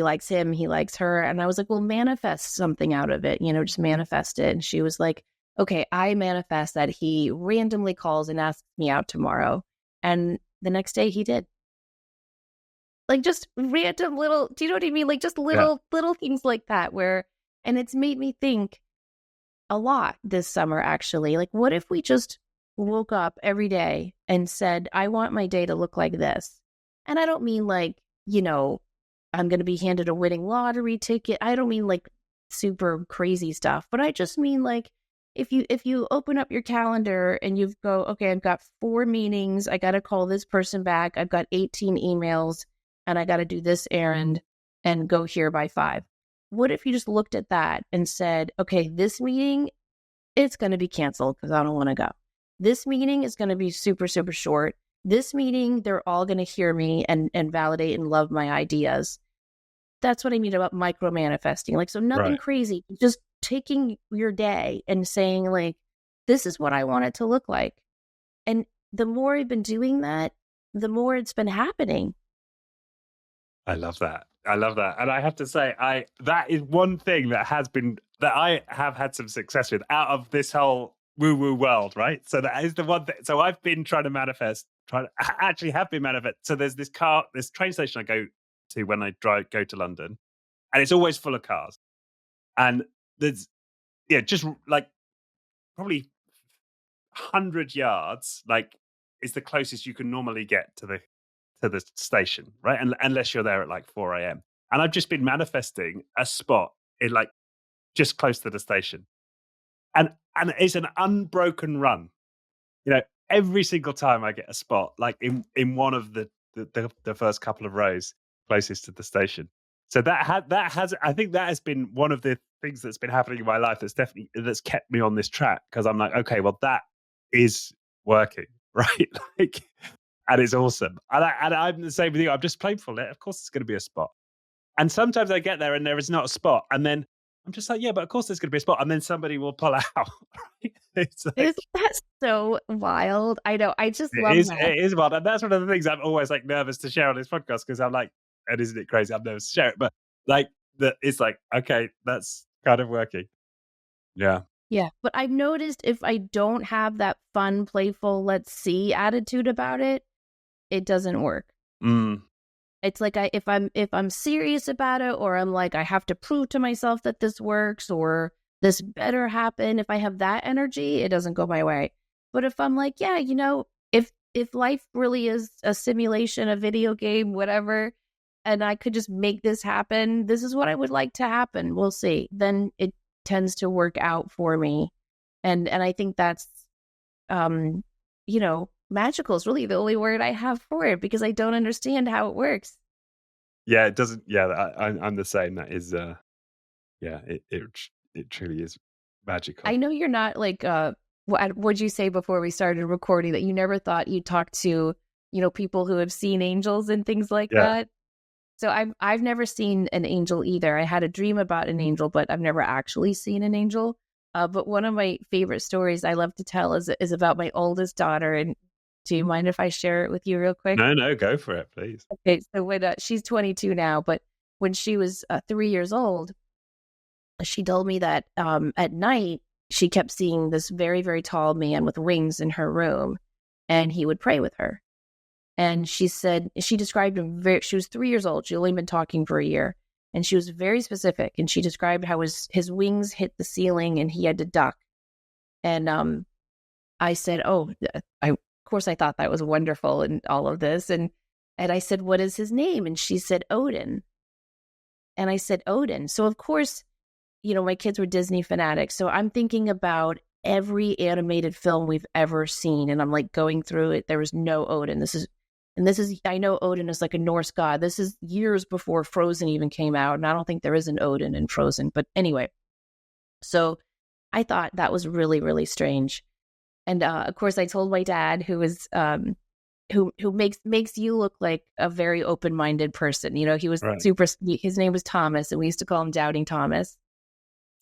likes him, he likes her. And I was like, well, manifest something out of it, just manifest it. And she was like, okay, I manifest that he randomly calls and asks me out tomorrow. And the next day he did. Like just random little, do you know what I mean? Like just little things like that and it's made me think a lot this summer, actually. Like, what if we just woke up every day and said, I want my day to look like this? And I don't mean like, I'm going to be handed a winning lottery ticket. I don't mean like super crazy stuff, but I just mean like, if you open up your calendar and you go, okay, I've got 4 meetings. I got to call this person back. I've got 18 emails, and I got to do this errand and go here by 5. What if you just looked at that and said, okay, this meeting, it's going to be canceled because I don't want to go. This meeting is going to be super, super short. This meeting, they're all going to hear me and validate and love my ideas. That's what I mean about micro manifesting. Like, so nothing crazy, just taking your day and saying like, this is what I want it to look like. And the more I've been doing that, the more it's been happening. I love that. And I have to say, that is one thing that I have had some success with out of this whole woo-woo world, right? So that is the one thing. So I've been trying to manifest, actually have been manifest. So there's this train station I go to when I go to London, and it's always full of cars. And there's, just like probably 100 yards, like is the closest you can normally get to the station, right? And unless you're there at like 4 a.m. And I've just been manifesting a spot in like just close to the station. And it's an unbroken run. Every single time I get a spot, like in one of the first couple of rows closest to the station. So that has I think that has been one of the things that's been happening in my life that's kept me on this track, because I'm like, okay, well, that is working, right? Like, and it's awesome. And I'm the same with you. I'm just playful. Of course, it's going to be a spot. And sometimes I get there and there is not a spot, and then I'm just like, yeah, but of course there's going to be a spot, and then somebody will pull out. Right? It's like, Isn't that so wild? I know. I just it love is that. it is wild, and that's one of the things I'm always like nervous to share on this podcast, because I'm like, and isn't it crazy? I'm nervous to share it, but like that, it's like, okay, that's kind of working. Yeah. Yeah. But I've noticed if I don't have that fun, playful, let's see attitude about it, it doesn't work. Mm. It's like if I'm serious about it, or I'm like, I have to prove to myself that this works, or this better happen. If I have that energy, it doesn't go my way. But if I'm like, yeah, if life really is a simulation, a video game, whatever, and I could just make this happen, this is what I would like to happen. We'll see. Then it tends to work out for me. And I think that's um, magical is really the only word I have for it, because I don't understand how it works. Yeah, it doesn't. Yeah, I'm the same. That is, yeah, it truly is I magical. know you're not like what'd you say before we started recording, that you never thought you'd talk to, people who have seen angels and things like Yeah. that. So I've never seen an angel either. I had a dream about an angel, but I've never actually seen an angel. But one of my favorite stories I love to tell is about my oldest daughter. And do you mind if I share it with you real quick? No, go for it, please. Okay, so when she's 22 now, but when she was 3 years old, she told me that at night she kept seeing this very, very tall man with wings in her room, and he would pray with her. And she said, she described him she was 3 years old. She'd only been talking for a year. And she was very specific. And she described how his wings hit the ceiling and he had to duck. And I said, oh, of course I thought that was wonderful and all of this. And I said, what is his name? And she said, Odin. And I said, Odin. So of course, my kids were Disney fanatics. So I'm thinking about every animated film we've ever seen. And I'm like going through it. There was no Odin. I know Odin is like a Norse god. This is years before Frozen even came out. And I don't think there is an Odin in Frozen. But anyway, so I thought that was really, really strange. And of course, I told my dad, who is who makes you look like a very open-minded person. He was Right. his name was Thomas, and we used to call him Doubting Thomas.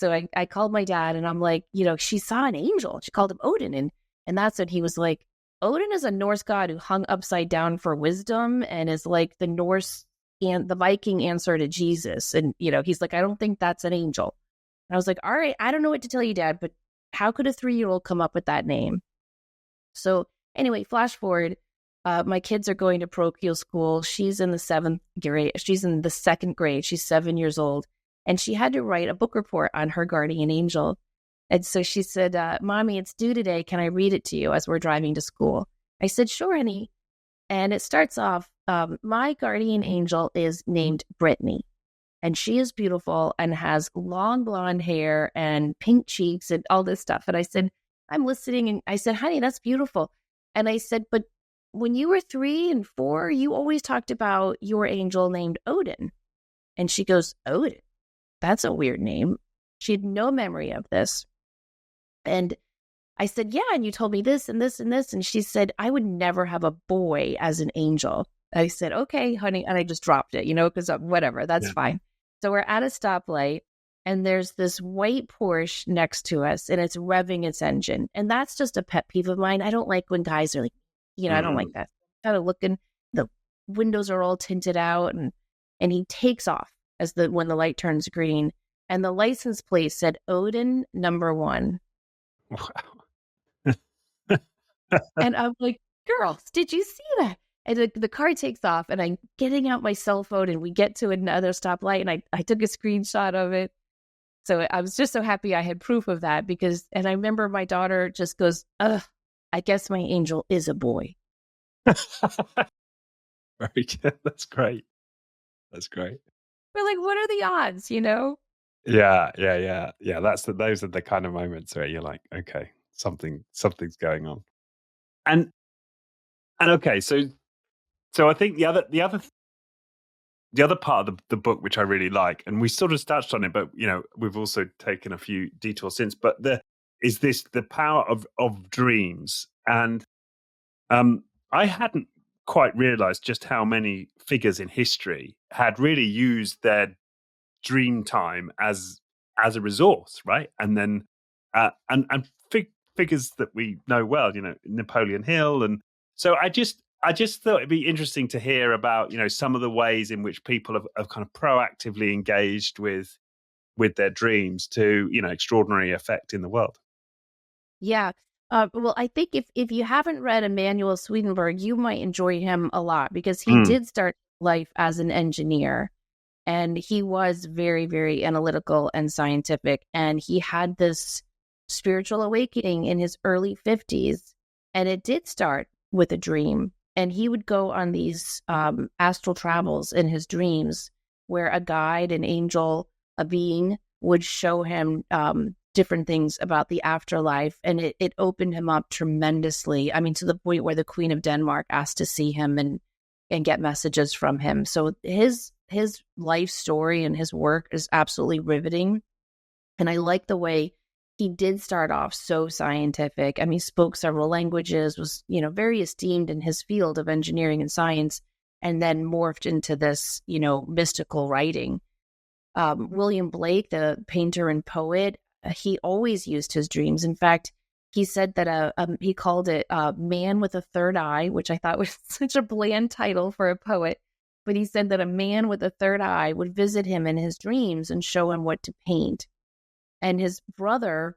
So I called my dad, and I'm like, she saw an angel. She called him Odin, and that's when he was like, Odin is a Norse god who hung upside down for wisdom, and is like the Norse and the Viking answer to Jesus. And he's like, I don't think that's an angel. And I was like, all right, I don't know what to tell you, Dad, but how could a 3-year-old come up with that name? So anyway, flash forward. My kids are going to parochial school. She's in the 7th grade. She's in the 2nd grade. She's 7 years old. And she had to write a book report on her guardian angel. And so she said, Mommy, it's due today. Can I read it to you as we're driving to school? I said, sure, honey. And it starts off, my guardian angel is named Brittany. And she is beautiful and has long blonde hair and pink cheeks and all this stuff. And I said, I'm listening. And I said, honey, that's beautiful. And I said, but when you were 3 and 4, you always talked about your angel named Odin. And she goes, Odin? That's a weird name. She had no memory of this. And I said, yeah, and you told me this and this and this. And she said, I would never have a boy as an angel. I said, okay, honey. And I just dropped it, because whatever, that's fine. So we're at a stoplight, and there's this white Porsche next to us, and it's revving its engine. And that's just a pet peeve of mine. I don't like when guys are like, I don't like that. Kind of looking, the windows are all tinted out, and he takes off when the light turns green, and the license plate said Odin #1. Wow. And I'm like, girls, did you see that? And the car takes off, and I'm getting out my cell phone, and we get to another stoplight, and I took a screenshot of it. So I was just so happy I had proof of that, and I remember my daughter just goes, ugh, I guess my angel is a boy. Very good. That's great. That's great. We're like, what are the odds, Yeah. Those are the kind of moments where you're like, okay, something's going on. And okay, so I think the other the other part of the book, which I really like, and we sort of touched on it, but we've also taken a few detours since. But the power of dreams, and I hadn't quite realized just how many figures in history had really used their dream time as a resource, right? And then and figures that we know well, Napoleon Hill, and so I just thought it'd be interesting to hear about some of the ways in which people have kind of proactively engaged with their dreams to extraordinary effect in the world. Yeah. Well, I think if you haven't read Emanuel Swedenborg, you might enjoy him a lot because he did start life as an engineer, and he was very, very analytical and scientific. And he had this spiritual awakening in his early 50s, and it did start with a dream. And he would go on these astral travels in his dreams where a guide, an angel, a being would show him different things about the afterlife. And it opened him up tremendously. I mean, to the point where the Queen of Denmark asked to see him and get messages from him. So his life story and his work is absolutely riveting. And I like the way he did start off so scientific. I mean, spoke several languages, was, very esteemed in his field of engineering and science, and then morphed into this, mystical writing. William Blake, the painter and poet, he always used his dreams. In fact, he said that he called it Man with a Third Eye, which I thought was such a bland title for a poet. But he said that a man with a third eye would visit him in his dreams and show him what to paint. And his brother,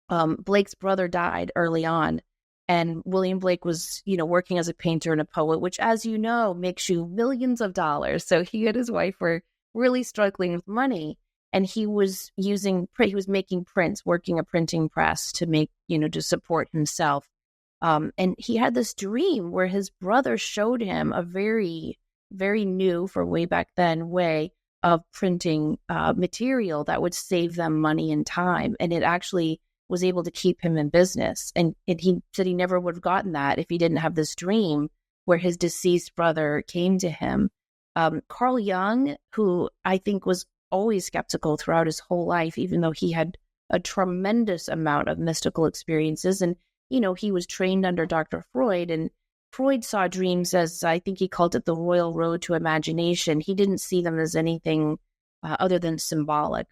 Blake's brother, died early on. And William Blake was, working as a painter and a poet, which, as you know, makes you millions of dollars. So he and his wife were really struggling with money. And he was making prints, working a printing press to make, to support himself. And he had this dream where his brother showed him a very, very new, for way back then, way of printing material that would save them money and time. And it actually was able to keep him in business. And he said he never would have gotten that if he didn't have this dream where his deceased brother came to him. Carl Jung, who I think was always skeptical throughout his whole life, even though he had a tremendous amount of mystical experiences. And, he was trained under Dr. Freud, and Freud saw dreams as, I think he called it, the royal road to imagination. He didn't see them as anything other than symbolic.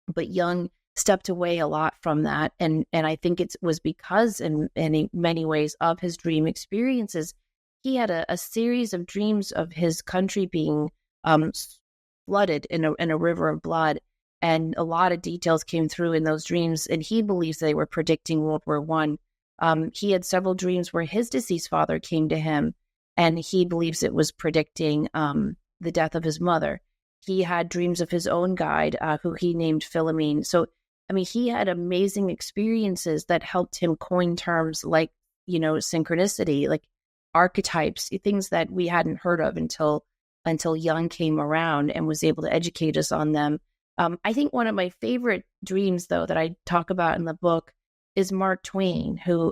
But Jung stepped away a lot from that. And I think it was because in many ways of his dream experiences, he had a series of dreams of his country being flooded in a river of blood. And a lot of details came through in those dreams. And he believes they were predicting World War I. He had several dreams where his deceased father came to him, and he believes it was predicting the death of his mother. He had dreams of his own guide, who he named Philomene. So, I mean, he had amazing experiences that helped him coin terms like, synchronicity, like archetypes, things that we hadn't heard of until Jung came around and was able to educate us on them. I think one of my favorite dreams, though, that I talk about in the book is Mark Twain, who,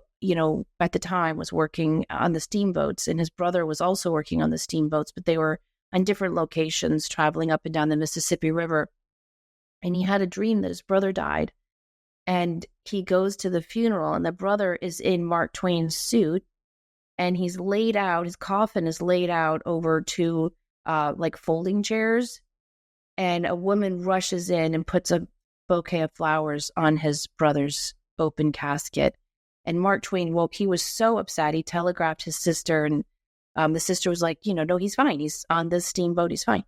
at the time was working on the steamboats, and his brother was also working on the steamboats, but they were on different locations traveling up and down the Mississippi River. And he had a dream that his brother died, and he goes to the funeral, and the brother is in Mark Twain's suit, and he's laid out, his coffin is laid out over two like folding chairs, and a woman rushes in and puts a bouquet of flowers on his brother's open casket. And Mark Twain woke. He was so upset. He telegraphed his sister, and the sister was like, no, he's fine. He's on this steamboat. He's fine.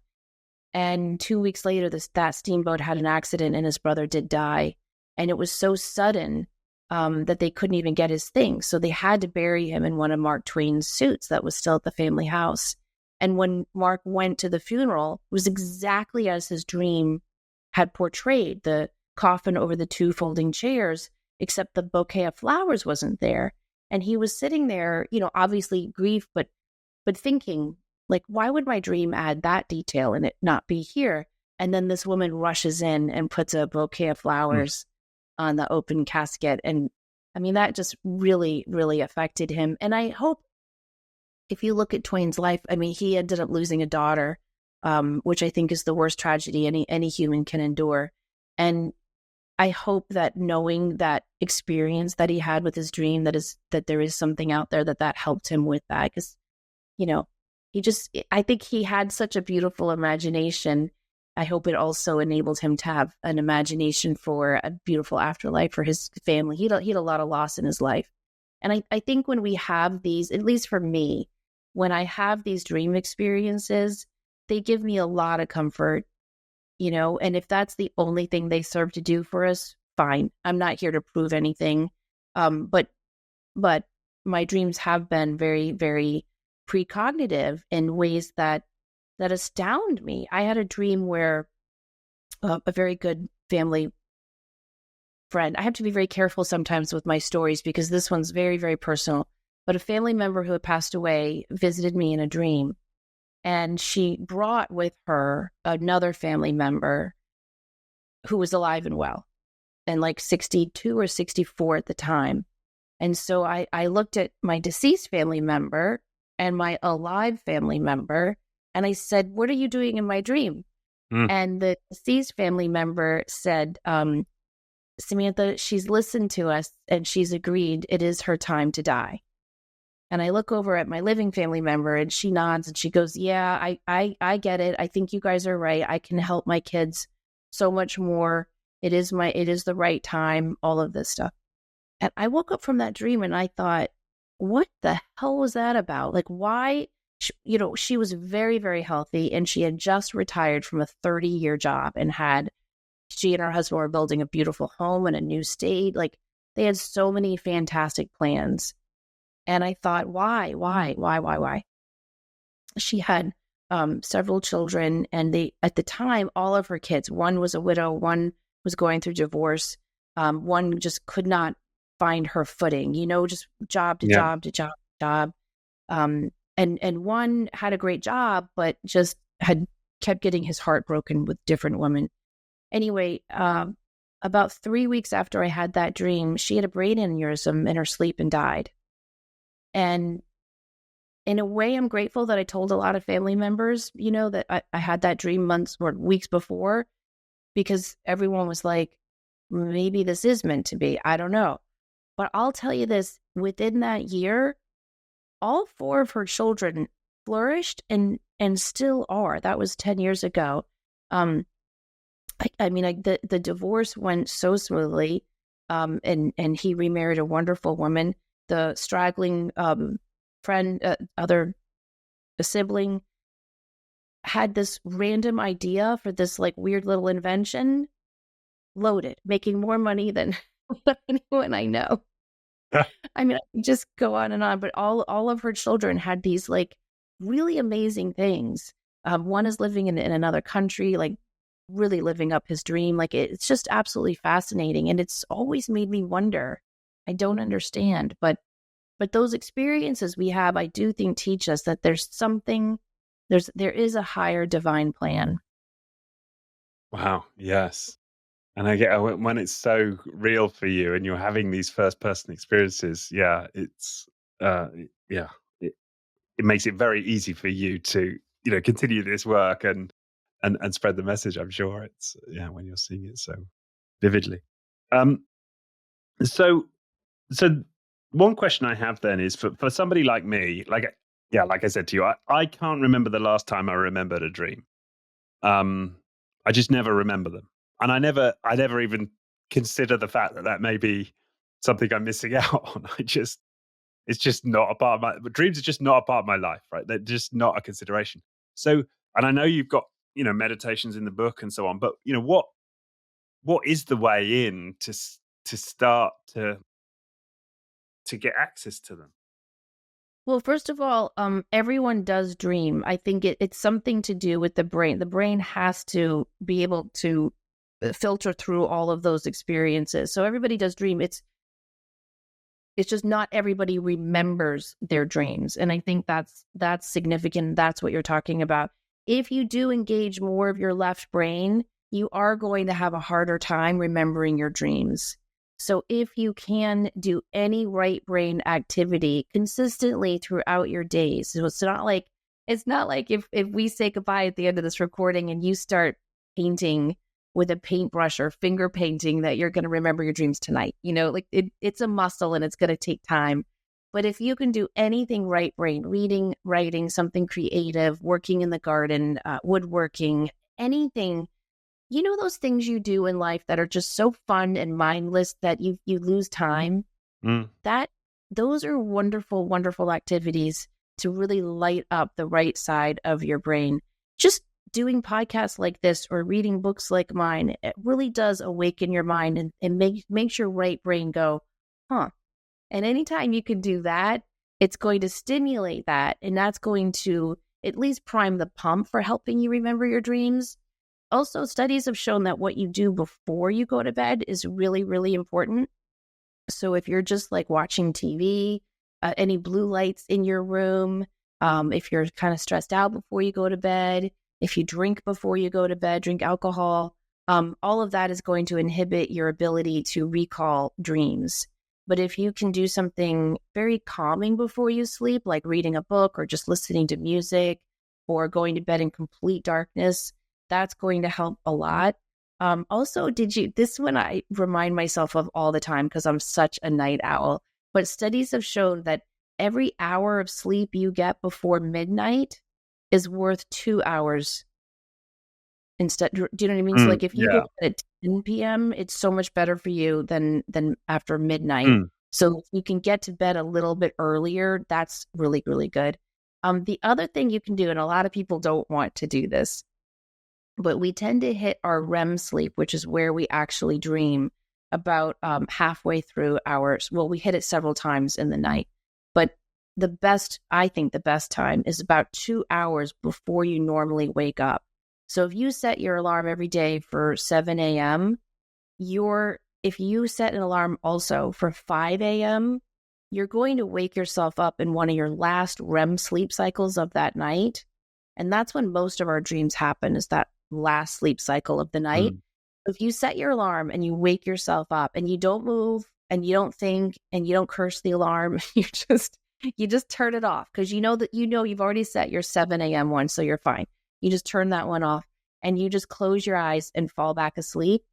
And 2 weeks later, that steamboat had an accident, and his brother did die. And it was so sudden that they couldn't even get his things. So they had to bury him in one of Mark Twain's suits that was still at the family house. And when Mark went to the funeral, it was exactly as his dream had portrayed, the coffin over the two folding chairs, except the bouquet of flowers wasn't there. And he was sitting there, obviously grief, but thinking, like, why would my dream add that detail and it not be here? And then this woman rushes in and puts a bouquet of flowers on the open casket. And I mean, that just really, really affected him. And I hope, if you look at Twain's life, I mean, he ended up losing a daughter which I think is the worst tragedy any human can endure. And I hope that knowing that experience that he had with his dream, that there is something out there that helped him with that. Because, I think he had such a beautiful imagination. I hope it also enabled him to have an imagination for a beautiful afterlife for his family. He had a lot of loss in his life. And I think when we have these, at least for me, when I have these dream experiences, they give me a lot of comfort, and if that's the only thing they serve to do for us, fine. I'm not here to prove anything. But my dreams have been very, very precognitive in ways that astound me. I had a dream where a very good family friend, I have to be very careful sometimes with my stories because this one's very, very personal, but a family member who had passed away visited me in a dream. And she brought with her another family member who was alive and well, and like 62 or 64 at the time. And so I looked at my deceased family member and my alive family member, and I said, "What are you doing in my dream?" And the deceased family member said, "Samantha, she's listened to us and she's agreed it is her time to die." And I look over at my living family member and she nods and she goes, "Yeah, I get it. I think you guys are right. I can help my kids so much more. It is the right time," all of this stuff. And I woke up from that dream and I thought, what the hell was that about? Like, why? She was very, very healthy and she had just retired from a 30-year job and she and her husband were building a beautiful home in a new state. Like, they had so many fantastic plans. And I thought, why? She had several children, and at the time, all of her kids, one was a widow, one was going through divorce, one just could not find her footing, just job to job to job to job. And one had a great job, but just had kept getting his heart broken with different women. Anyway, about 3 weeks after I had that dream, she had a brain aneurysm in her sleep and died. And in a way, I'm grateful that I told a lot of family members, that I had that dream months or weeks before, because everyone was like, maybe this is meant to be. I don't know. But I'll tell you this, within that year, all 4 of her children flourished and still are. That was 10 years ago. The divorce went so smoothly, and he remarried a wonderful woman. The straggling friend, a sibling, had this random idea for this like weird little invention, loaded, making more money than anyone I know. I mean, I can just go on and on, but all of her children had these like really amazing things. One is living in another country, like really living up his dream. Like, it's just absolutely fascinating. And it's always made me wonder. I don't understand, but those experiences we have, I do think, teach us that there is a higher divine plan. Wow. Yes. And I get when it's so real for you and you're having these first person experiences. Yeah. It's, it makes it very easy for you to, continue this work and spread the message. I'm sure it's, when you're seeing it so vividly. So one question I have then is for somebody like me, like I said to you, I can't remember the last time I remembered a dream. I just never remember them. And I never even consider the fact that may be something I'm missing out on. It's just not a part of dreams are just not a part of my life, right? They're just not a consideration. So, and I know you've got, meditations in the book and so on, but what is the way in to start to get access to them? Well, first of all, everyone does dream. I think it's something to do with the brain. The brain has to be able to filter through all of those experiences. So everybody does dream. It's just not everybody remembers their dreams. And I think that's significant. That's what you're talking about. If you do engage more of your left brain, you are going to have a harder time remembering your dreams. So if you can do any right brain activity consistently throughout your days, so it's not like It's not like if we say goodbye at the end of this recording and you start painting with a paintbrush or finger painting that you're going to remember your dreams tonight. Like it's a muscle and it's going to take time. But if you can do anything right brain, reading, writing, something creative, working in the garden, woodworking, anything, those things you do in life that are just so fun and mindless that you lose time, those are wonderful, wonderful activities to really light up the right side of your brain. Just doing podcasts like this or reading books like mine, it really does awaken your mind and makes your right brain go, huh. And anytime you can do that, it's going to stimulate that. And that's going to at least prime the pump for helping you remember your dreams. Also, studies have shown that what you do before you go to bed is really, really important. So if you're just like watching TV, any blue lights in your room, if you're kind of stressed out before you go to bed, if you drink before you go to bed, drink alcohol, all of that is going to inhibit your ability to recall dreams. But if you can do something very calming before you sleep, like reading a book or just listening to music or going to bed in complete darkness, that's going to help a lot. Also, this one I remind myself of all the time because I'm such a night owl, but studies have shown that every hour of sleep you get before midnight is worth 2 hours instead. Do you know what I mean? So like if you go at 10 p.m., it's so much better for you than after midnight. So if you can get to bed a little bit earlier, that's really, really good. The other thing you can do, and a lot of people don't want to do this, but we tend to hit our REM sleep, which is where we actually dream, about halfway through hours. Well, we hit it several times in the night, but I think the best time is about 2 hours before you normally wake up. So if you set your alarm every day for 7 a.m., if you set an alarm also for 5 a.m., you're going to wake yourself up in one of your last REM sleep cycles of that night. And that's when most of our dreams happen, is that last sleep cycle of the night. If you set your alarm and you wake yourself up and you don't move and you don't think and you don't curse the alarm, you just turn it off because you've already set your 7 a.m. one, so you're fine. You just turn that one off and you just close your eyes and fall back asleep.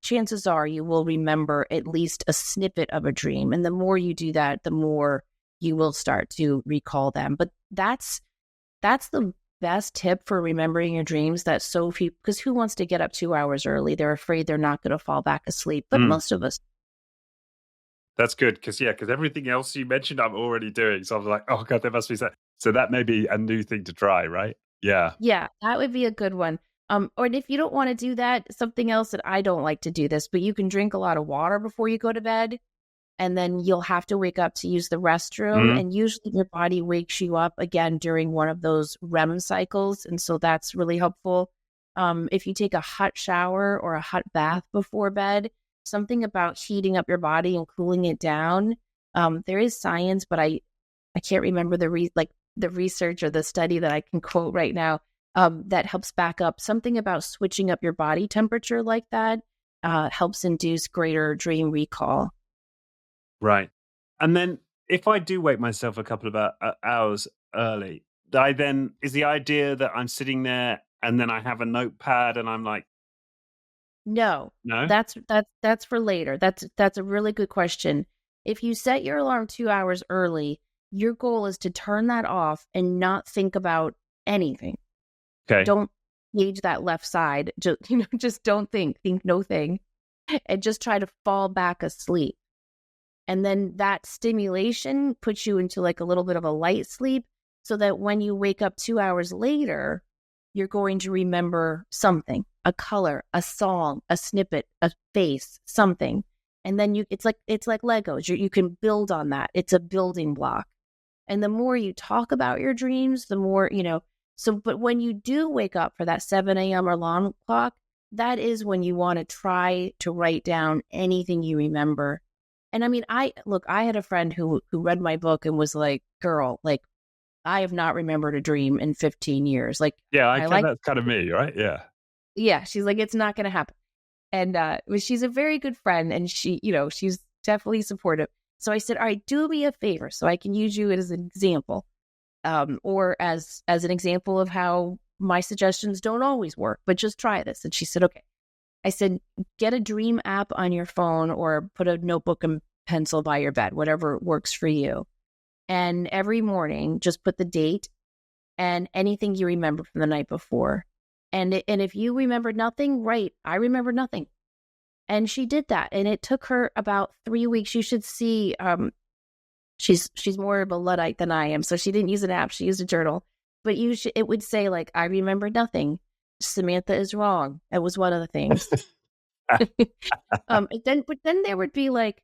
Chances are you will remember at least a snippet of a dream. And the more you do that, the more you will start to recall them. But that's the best tip for remembering your dreams, that so few, because who wants to get up 2 hours early? They're afraid they're not going to fall back asleep. But most of us. That's good because everything else you mentioned I'm already doing. So I was like, oh God, there must be that. So that may be a new thing to try, right? Yeah. Yeah, that would be a good one. Or if you don't want to do that, something else that I don't like to do this, but you can drink a lot of water before you go to bed, and then you'll have to wake up to use the restroom. And usually your body wakes you up again during one of those REM cycles. And so that's really helpful. If you take a hot shower or a hot bath before bed, something about heating up your body and cooling it down. There is science, but I can't remember the research or the study that I can quote right now that helps back up something about switching up your body temperature like that helps induce greater dream recall. Right. And then if I do wake myself a couple of hours early, is the idea that I'm sitting there and then I have a notepad and I'm like, No, that's for later. That's a really good question. If you set your alarm 2 hours early, your goal is to turn that off and not think about anything. Okay. Don't engage that left side. Just don't think no thing, and just try to fall back asleep. And then that stimulation puts you into like a little bit of a light sleep, so that when you wake up 2 hours later, you're going to remember something, a color, a song, a snippet, a face, something. And then it's like Legos. You can build on that. It's a building block. And the more you talk about your dreams, the more, but when you do wake up for that 7 a.m. alarm clock, that is when you want to try to write down anything you remember. And I mean, I had a friend who read my book and was like, girl, like, I have not remembered a dream in 15 years. Like, yeah, that's kind of me, right? Yeah. Yeah. She's like, it's not going to happen. And she's a very good friend, and she's definitely supportive. So I said, all right, do me a favor so I can use you as an example. or as an example of how my suggestions don't always work, but just try this. And she said, okay. I said, get a dream app on your phone or put a notebook and pencil by your bed, whatever works for you. And every morning, just put the date and anything you remember from the night before. And if you remember nothing, right, I remember nothing. And she did that. And it took her about 3 weeks. You should see, she's more of a Luddite than I am. So she didn't use an app. She used a journal. But it would say, like, I remember nothing. Samantha is wrong. That was one of the things. But then there would be like,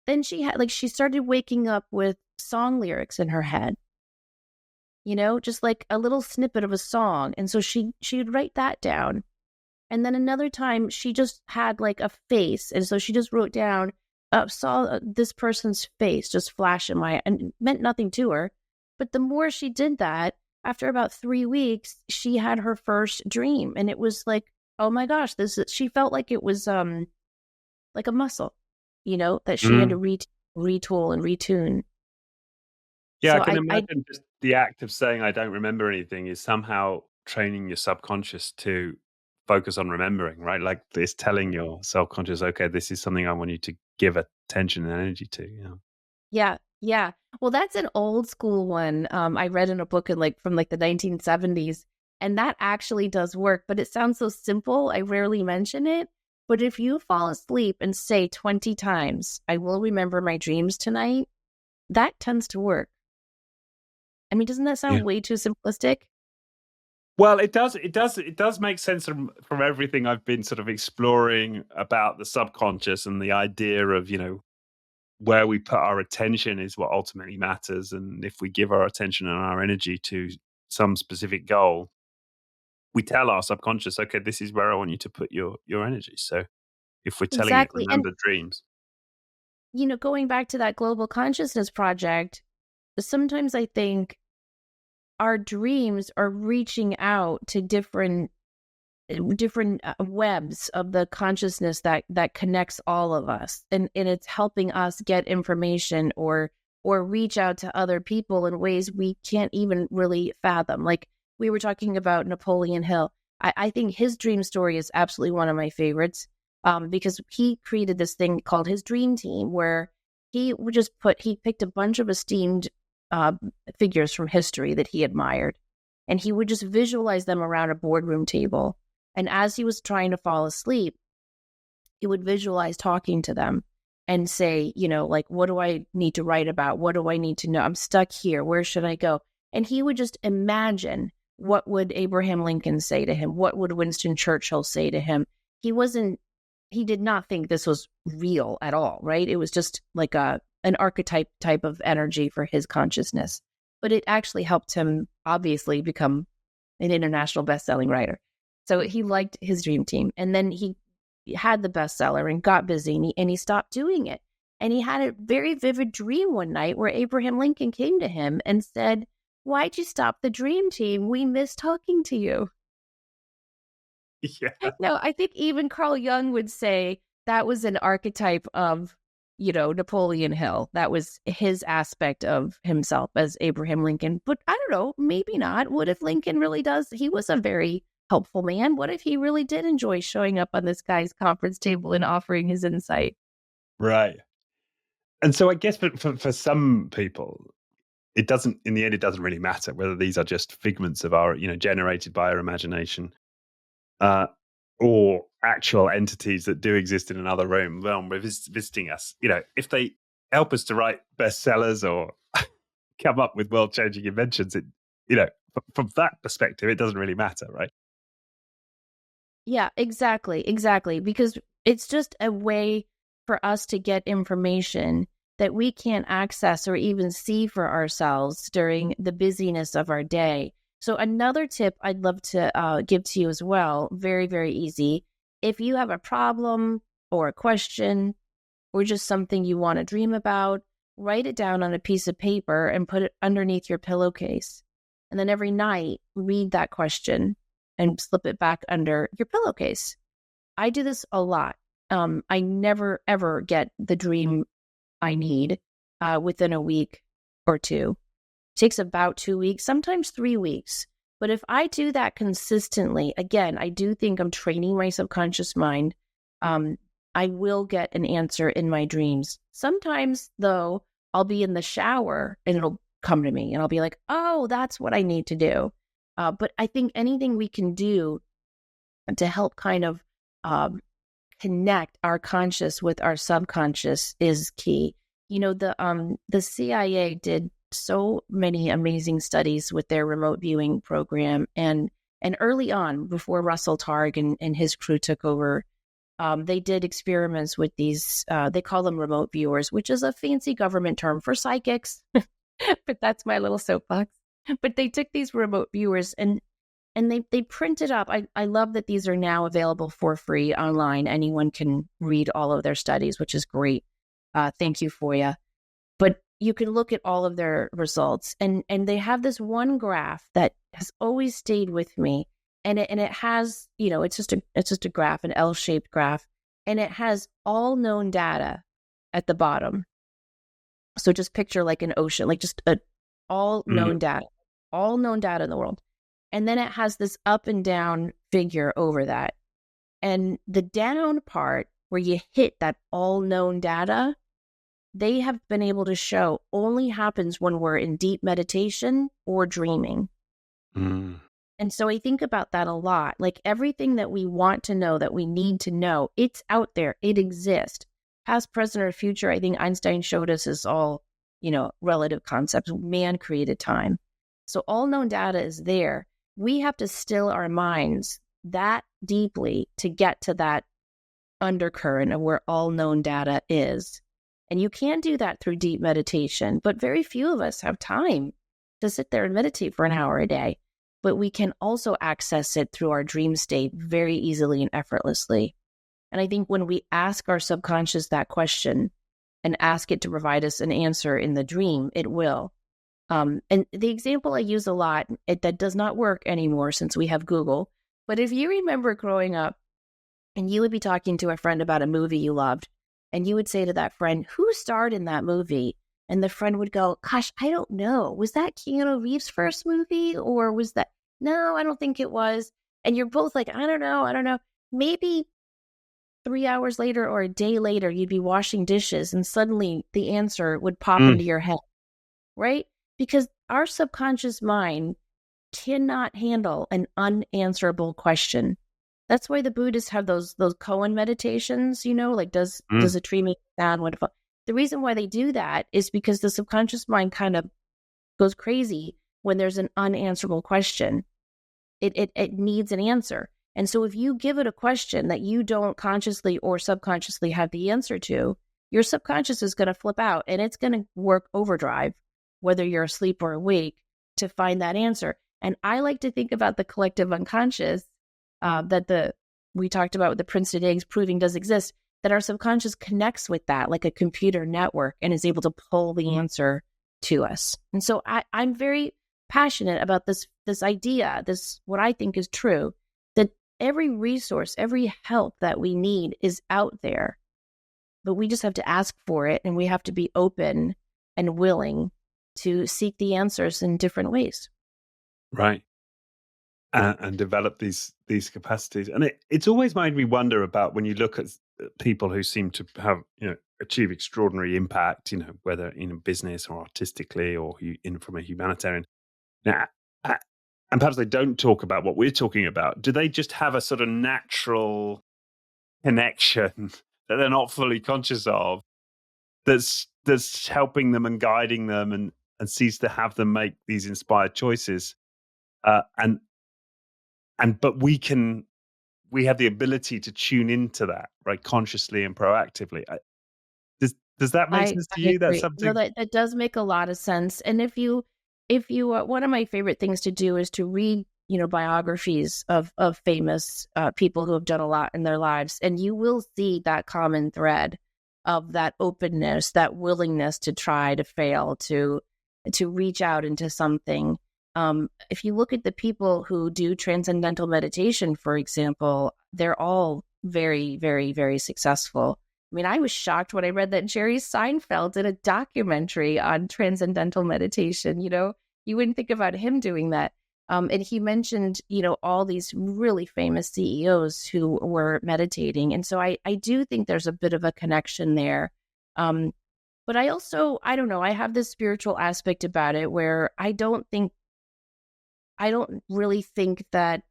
then she started waking up with song lyrics in her head, just like a little snippet of a song. And so she'd write that down. And then another time she just had like a face. And so she just wrote down, saw this person's face just flash in and it meant nothing to her. But the more she did that, after about 3 weeks, she had her first dream. And it was like, oh my gosh, she felt like it was like a muscle, that she had to retool and retune. Yeah, so I can imagine just the act of saying I don't remember anything is somehow training your subconscious to focus on remembering, right? Like it's telling your subconscious, okay, this is something I want you to give attention and energy to. Yeah. Yeah. Well, that's an old school one. I read in a book from the 1970s, and that actually does work, but it sounds so simple. I rarely mention it. But if you fall asleep and say 20 times, I will remember my dreams tonight, that tends to work. I mean, doesn't that sound way too simplistic? Well, it does. It does make sense from everything I've been sort of exploring about the subconscious and the idea of, where we put our attention is what ultimately matters. And if we give our attention and our energy to some specific goal, we tell our subconscious, okay, this is where I want you to put your energy. So if we're telling it, remember dreams. Going back to that Global Consciousness Project, sometimes I think our dreams are reaching out to different webs of the consciousness that connects all of us, and it's helping us get information or reach out to other people in ways we can't even really fathom. Like we were talking about Napoleon Hill. I think his dream story is absolutely one of my favorites, because he created this thing called his dream team, where he picked a bunch of esteemed figures from history that he admired, and he would just visualize them around a boardroom table. And as he was trying to fall asleep, he would visualize talking to them and say, like, what do I need to write about? What do I need to know? I'm stuck here. Where should I go? And he would just imagine, what would Abraham Lincoln say to him? What would Winston Churchill say to him? He did not think this was real at all, right? It was just like an archetype type of energy for his consciousness. But it actually helped him, obviously, become an international best-selling writer. So he liked his dream team. And then he had the bestseller and got busy, and he stopped doing it. And he had a very vivid dream one night where Abraham Lincoln came to him and said, "Why'd you stop the dream team? We miss talking to you." Yeah. No, I think even Carl Jung would say that was an archetype of, Napoleon Hill. That was his aspect of himself as Abraham Lincoln. But I don't know, maybe not. What if Lincoln really does? He was a very helpful man. What if he really did enjoy showing up on this guy's conference table and offering his insight? Right. And so I guess for some people, in the end, it doesn't really matter whether these are just figments of our, generated by our imagination, or actual entities that do exist in another realm visiting us. If they help us to write bestsellers or come up with world-changing inventions, from that perspective, it doesn't really matter, right? Yeah, exactly. Because it's just a way for us to get information that we can't access or even see for ourselves during the busyness of our day. So another tip I'd love to give to you as well, very, very easy. If you have a problem or a question or just something you want to dream about, write it down on a piece of paper and put it underneath your pillowcase. And then every night, read that question and slip it back under your pillowcase. I do this a lot. I never, ever get the dream I need within a week or two. takes about 2 weeks, sometimes 3 weeks. But if I do that consistently, again, I do think I'm training my subconscious mind. I will get an answer in my dreams. Sometimes, though, I'll be in the shower and it'll come to me and I'll be like, oh, that's what I need to do. But I think anything we can do to help kind of connect our conscious with our subconscious is key. You know, the CIA did so many amazing studies with their remote viewing program, and early on, before Russell Targ and his crew took over, they did experiments with these. They call them remote viewers, which is a fancy government term for psychics, but that's my little soapbox. But they took these remote viewers and they printed up. I love that these are now available for free online. Anyone can read all of their studies, which is great. Thank you, Foya. But you can look at all of their results, and they have this one graph that has always stayed with me, and it has, you know, it's just a graph, an L-shaped graph, and it has all known data at the bottom. So just picture like an ocean, like just all known data in the world. And then it has this up and down figure over that. And the down part where you hit that all known data, they have been able to show only happens when we're in deep meditation or dreaming. And so I think about that a lot. Like everything that we want to know, that we need to know, it's out there. It exists. Past, present, or future, I think Einstein showed us is all, you know, relative concepts. Man created time. So all known data is there. We have to still our minds that deeply to get to that undercurrent of where all known data is. And you can do that through deep meditation, but very few of us have time to sit there and meditate for an hour a day. But we can also access it through our dream state very easily and effortlessly. And I think when we ask our subconscious that question and ask it to provide us an answer in the dream, it will. And the example I use a lot, that does not work anymore since we have Google, but if you remember growing up and you would be talking to a friend about a movie you loved, and you would say to that friend, who starred in that movie? And the friend would go, gosh, I don't know. Was that Keanu Reeves' first movie? Or was that? No, I don't think it was. And you're both like, I don't know. Maybe 3 hours later or a day later, you'd be washing dishes and suddenly the answer would pop into your head, right? Because our subconscious mind cannot handle an unanswerable question. That's why the Buddhists have those koan meditations, you know, like does a tree make a sound? The reason why they do that is because the subconscious mind kind of goes crazy when there's an unanswerable question. It needs an answer. And so if you give it a question that you don't consciously or subconsciously have the answer to, your subconscious is going to flip out and it's going to work overdrive, whether you're asleep or awake, to find that answer. And I like to think about the collective unconscious that we talked about with the Princeton eggs proving does exist, that our subconscious connects with that like a computer network and is able to pull the answer to us. And so I'm very passionate about this idea, what I think is true, that every resource, every help that we need is out there, but we just have to ask for it, and we have to be open and willing to seek the answers in different ways. Right. And develop these capacities. And it's always made me wonder about when you look at people who seem to have, you know, achieve extraordinary impact, you know, whether in business or artistically or from a humanitarian. Now, and perhaps they don't talk about what we're talking about. Do they just have a sort of natural connection that they're not fully conscious of that's helping them and guiding them and sees to have them make these inspired choices? But we have the ability to tune into that, right, consciously and proactively. Does that make sense to you? Agree. That's something. No, that does make a lot of sense. And if you one of my favorite things to do is to read, you know, biographies of famous people who have done a lot in their lives, and you will see that common thread of that openness, that willingness to try, to fail, to reach out into something. If you look at the people who do transcendental meditation, for example, they're all very, very, very successful. I mean, I was shocked when I read that Jerry Seinfeld did a documentary on transcendental meditation. You know, You wouldn't think about him doing that. And he mentioned, all these really famous CEOs who were meditating. And so I do think there's a bit of a connection there. But I don't know, I have this spiritual aspect about it where I don't really think that,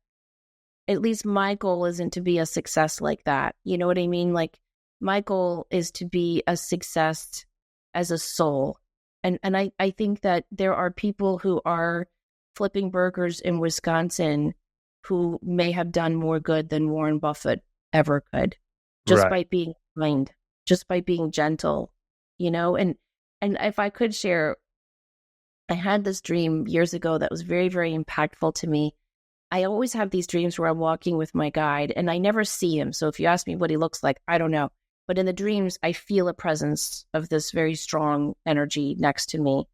at least my goal isn't to be a success like that. You know what I mean? Like, my goal is to be a success as a soul. And I think that there are people who are flipping burgers in Wisconsin who may have done more good than Warren Buffett ever could, just by being kind, just by being gentle, and if I could share, I had this dream years ago that was very, very impactful to me. I always have these dreams where I'm walking with my guide and I never see him. So if you ask me what he looks like, I don't know. But in the dreams, I feel a presence of this very strong energy next to me.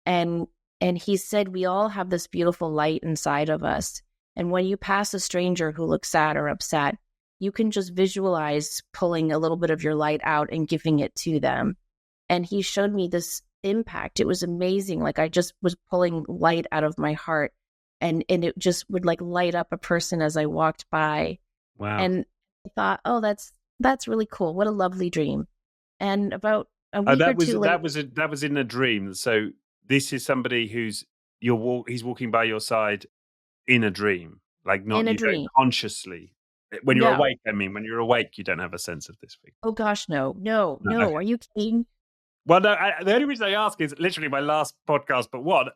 And he said, we all have this beautiful light inside of us. And when you pass a stranger who looks sad or upset, you can just visualize pulling a little bit of your light out and giving it to them. And he showed me this impact. It was amazing. Like, I just was pulling light out of my heart. And it just would like light up a person as I walked by. Wow. And I thought, oh, that's really cool. What a lovely dream. And about a week or two later, that was in a dream. So this is somebody who's he's walking by your side in a dream, like not in a you dream. Consciously. When you're awake, when you're awake, you don't have a sense of this thing. Oh gosh, no. Okay. Are you kidding? Well, no. The only reason I ask is literally my last podcast, but one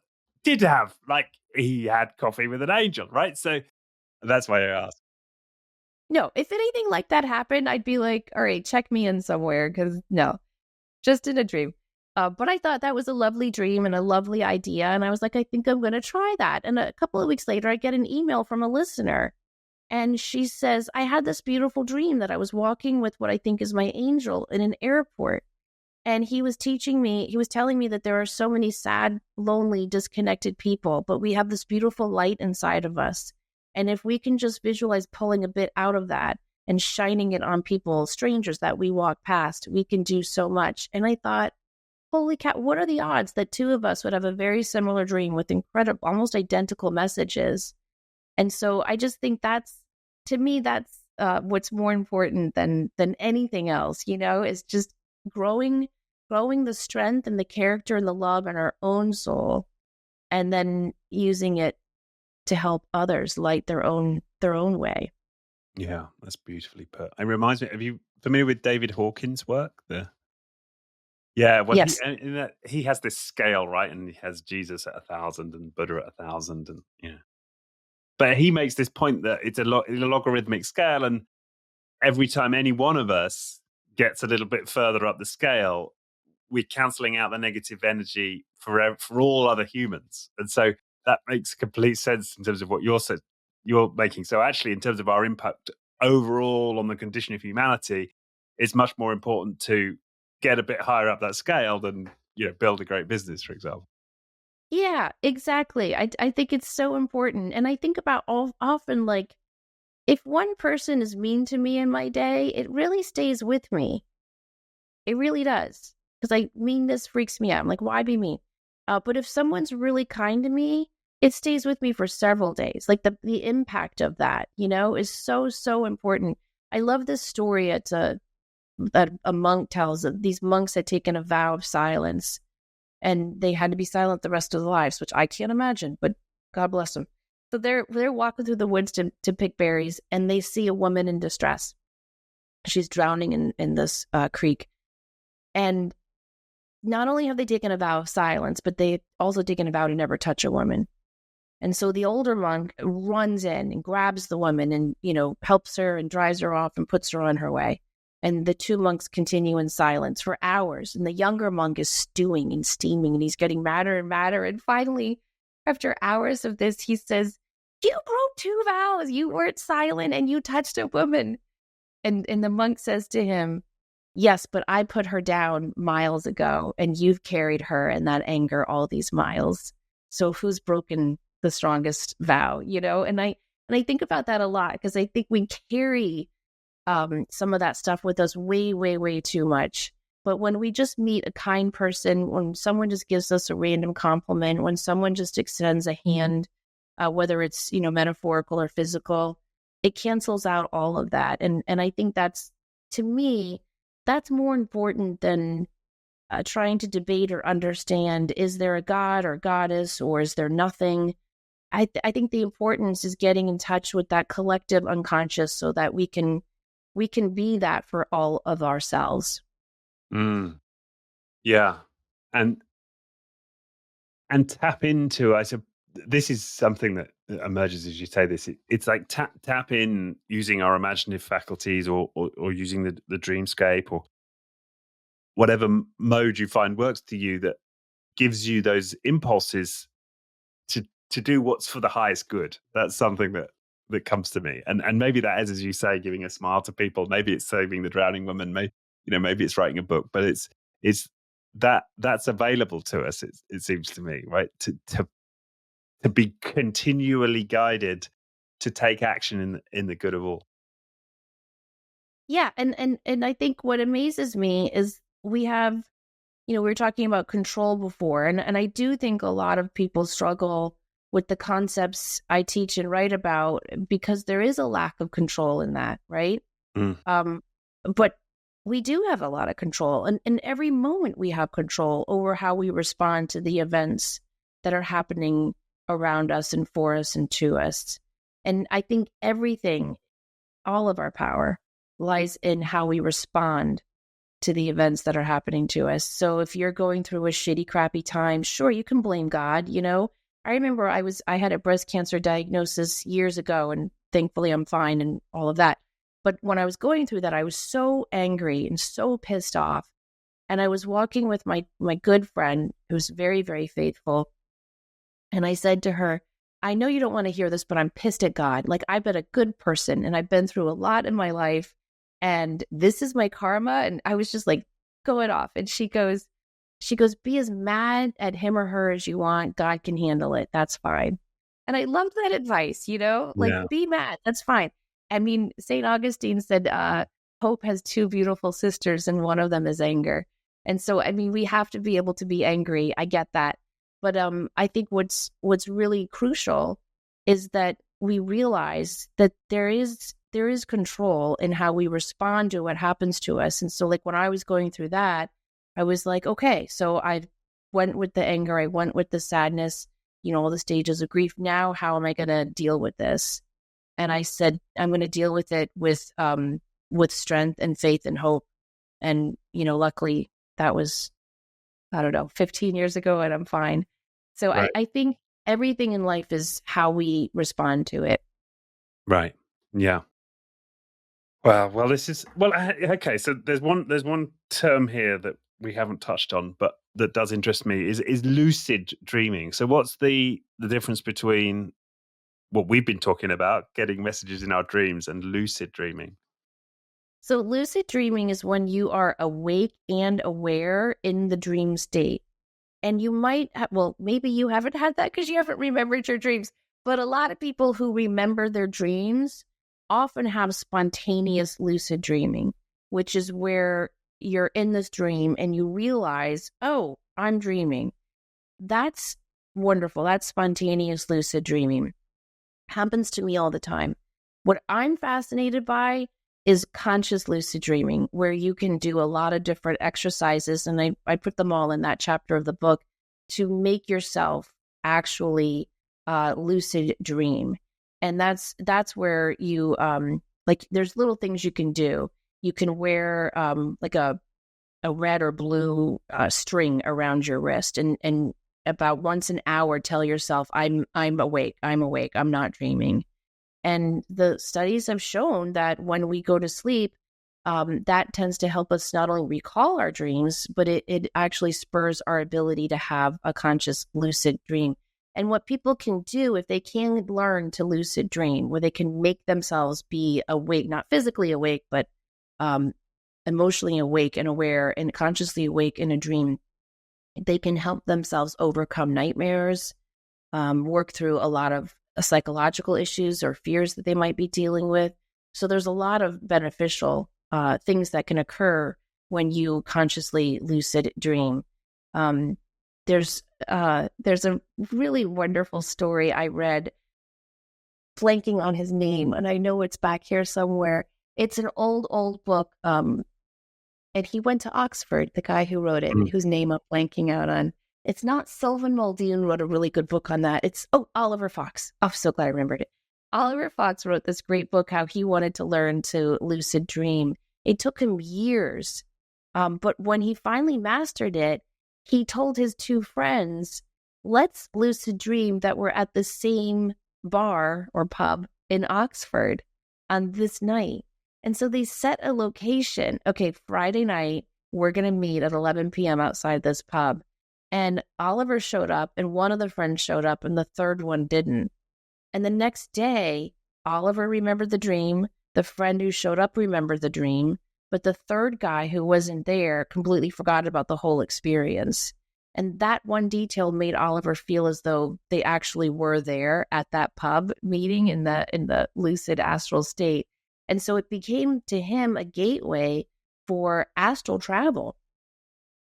did have, like, he had coffee with an angel, right? So that's why I asked. No, if anything like that happened, I'd be like, all right, check me in somewhere, because no, just in a dream. But I thought that was a lovely dream and a lovely idea. And I was like, I think I'm going to try that. And a couple of weeks later, I get an email from a listener. And she says, I had this beautiful dream that I was walking with what I think is my angel in an airport. And he was telling me that there are so many sad, lonely, disconnected people, but we have this beautiful light inside of us. And if we can just visualize pulling a bit out of that and shining it on people, strangers that we walk past, we can do so much. And I thought, holy cow, what are the odds that two of us would have a very similar dream with incredible, almost identical messages? And so I just think that's what's more important than anything else, is just growing the strength and the character and the love in our own soul, and then using it to help others light their own way. Yeah, that's beautifully put. It reminds me, are you familiar with David Hawkins' work? Yes. He has this scale, right? And he has Jesus at 1,000 and Buddha at 1,000, and But he makes this point that it's a logarithmic scale, and every time any one of us gets a little bit further up the scale, we're cancelling out the negative energy for all other humans. And so that makes complete sense in terms of what you're making. So actually, in terms of our impact overall on the condition of humanity, it's much more important to get a bit higher up that scale than build a great business, for example. Yeah, exactly. I think it's so important. And I think about often, like, if one person is mean to me in my day, it really stays with me. It really does. Because meanness freaks me out. I'm like, why be mean? But if someone's really kind to me, it stays with me for several days. Like the impact of that, is so, so important. I love this story that a monk tells. These monks had taken a vow of silence, and they had to be silent the rest of their lives, which I can't imagine, but God bless them. So they're walking through the woods to pick berries, and they see a woman in distress. She's drowning in this creek. And not only have they taken a vow of silence, but they also taken a vow to never touch a woman. And so the older monk runs in and grabs the woman and, helps her and drives her off and puts her on her way. And the two monks continue in silence for hours. And the younger monk is stewing and steaming, and he's getting madder and madder. And finally, after hours of this, he says, you broke 2 vows. You weren't silent and you touched a woman. And the monk says to him, yes, but I put her down miles ago, and you've carried her in that anger all these miles. So who's broken the strongest vow, And I think about that a lot, because I think we carry some of that stuff with us way, way, way too much. But when we just meet a kind person, when someone just gives us a random compliment, when someone just extends a hand, whether it's, metaphorical or physical, it cancels out all of that. And I think that's, to me, that's more important than trying to debate or understand, is there a god or goddess, or is there nothing? I think the importance is getting in touch with that collective unconscious so that we can be that for all of ourselves. Yeah. And tap into, this is something that emerges as you say this. It's like tap in using our imaginative faculties, or using the dreamscape, or whatever mode you find works to you, that gives you those impulses to do what's for the highest good. That's something that comes to me. And maybe that is, as you say, giving a smile to people. Maybe it's saving the drowning woman. Maybe it's writing a book, but it's that's available to us. It seems to me, right? To be continually guided to take action in the good of all. Yeah, and I think what amazes me is we have, we were talking about control before, and I do think a lot of people struggle with the concepts I teach and write about, because there is a lack of control in that, right? But we do have a lot of control, and in every moment we have control over how we respond to the events that are happening around us and for us and to us. And I think everything, all of our power, lies in how we respond to the events that are happening to us. So if you're going through a shitty, crappy time, sure, you can blame God. I remember I had a breast cancer diagnosis years ago, and thankfully I'm fine and all of that. But when I was going through that, I was so angry and so pissed off. And I was walking with my good friend, who's very, very faithful. And I said to her, I know you don't want to hear this, but I'm pissed at God. Like, I've been a good person and I've been through a lot in my life, and this is my karma. And I was just like going off. And she goes, be as mad at him or her as you want. God can handle it. That's fine. And I loved that advice, like, be mad. That's fine. I mean, St. Augustine said, hope has two beautiful sisters, and one of them is anger. And so, I mean, we have to be able to be angry. I get that. But I think what's really crucial is that we realize that there is control in how we respond to what happens to us. And so, like, when I was going through that, I was like, okay, so I went with the anger, I went with the sadness, all the stages of grief. Now, how am I going to deal with this? And I said, I'm going to deal with it with strength and faith and hope. And, luckily that was, 15 years ago, and I'm fine. So right. I think everything in life is how we respond to it. Right. Yeah. Well, this is, okay. So there's one term here that we haven't touched on, but that does interest me, is lucid dreaming. So what's the difference between what we've been talking about, getting messages in our dreams, and lucid dreaming? So lucid dreaming is when you are awake and aware in the dream state. And you might maybe you haven't had that because you haven't remembered your dreams. But a lot of people who remember their dreams often have spontaneous lucid dreaming, which is where you're in this dream and you realize, oh, I'm dreaming. That's wonderful. That's spontaneous lucid dreaming. Happens to me all the time. What I'm fascinated by is conscious lucid dreaming, where you can do a lot of different exercises. And I put them all in that chapter of the book to make yourself actually lucid dream. And that's where you, there's little things you can do. You can wear like a red or blue string around your wrist, and about once an hour tell yourself, I'm awake, I'm not dreaming. And the studies have shown that when we go to sleep, that tends to help us not only recall our dreams, but it actually spurs our ability to have a conscious lucid dream. And what people can do, if they can learn to lucid dream, where they can make themselves be awake, not physically awake, but emotionally awake and aware and consciously awake in a dream, they can help themselves overcome nightmares, work through a lot of psychological issues or fears that they might be dealing with. So there's a lot of beneficial things that can occur when you consciously lucid dream. There's a really wonderful story I read, blanking on his name, and I know it's back here somewhere. It's an old book, and he went to Oxford, the guy who wrote it, whose name I'm blanking out on. It's not Sylvan Muldoon wrote a really good book on that. It's, Oliver Fox. I'm so glad I remembered it. Oliver Fox wrote this great book, how he wanted to learn to lucid dream. It took him years, but when he finally mastered it, he told his two friends, let's lucid dream that we're at the same bar or pub in Oxford on this night. And so they set a location. Okay, Friday night, we're going to meet at 11 p.m. outside this pub. And Oliver showed up, and one of the friends showed up, and the third one didn't. And the next day, Oliver remembered the dream. The friend who showed up remembered the dream. But the third guy who wasn't there completely forgot about the whole experience. And that one detail made Oliver feel as though they actually were there at that pub meeting in the lucid astral state. And so it became to him a gateway for astral travel.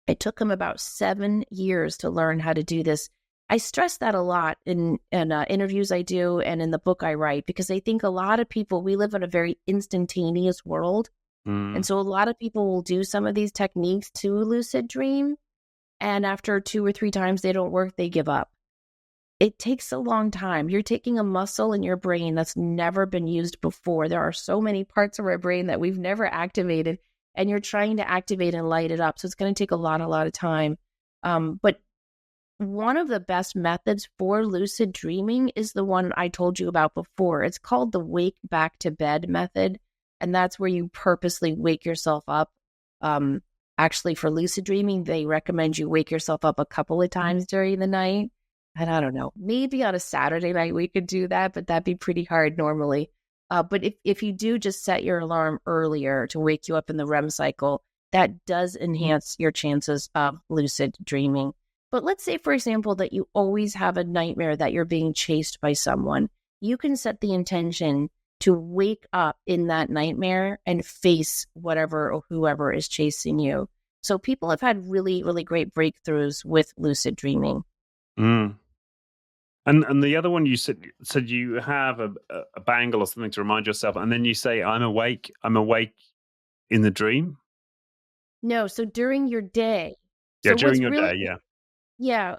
It took him about 7 years to learn how to do this. I stress that a lot in interviews I do and in the book I write, because I think a lot of people, we live in a very instantaneous world. And so a lot of people will do some of these techniques to lucid dream, and after 2 or 3 times they don't work, they give up. It takes a long time. You're taking a muscle in your brain that's never been used before. There are so many parts of our brain that we've never activated, and you're trying to activate and light it up. So it's going to take a lot of time. But one of the best methods for lucid dreaming is the one I told you about before. It's called the wake back to bed method. And that's where you purposely wake yourself up. Actually, for lucid dreaming, they recommend you wake yourself up a couple of times during the night. And I don't know, maybe on a Saturday night we could do that, but that'd be pretty hard normally. But if you do just set your alarm earlier to wake you up in the REM cycle, that does enhance your chances of lucid dreaming. But let's say, for example, that you always have a nightmare that you're being chased by someone. You can set the intention to wake up in that nightmare and face whatever or whoever is chasing you. So people have had really, really great breakthroughs with lucid dreaming. And the other one, you said you have a bangle or something to remind yourself, and then you say, I'm awake in the dream? No, so during your day. Yeah, so during your day, yeah. Yeah,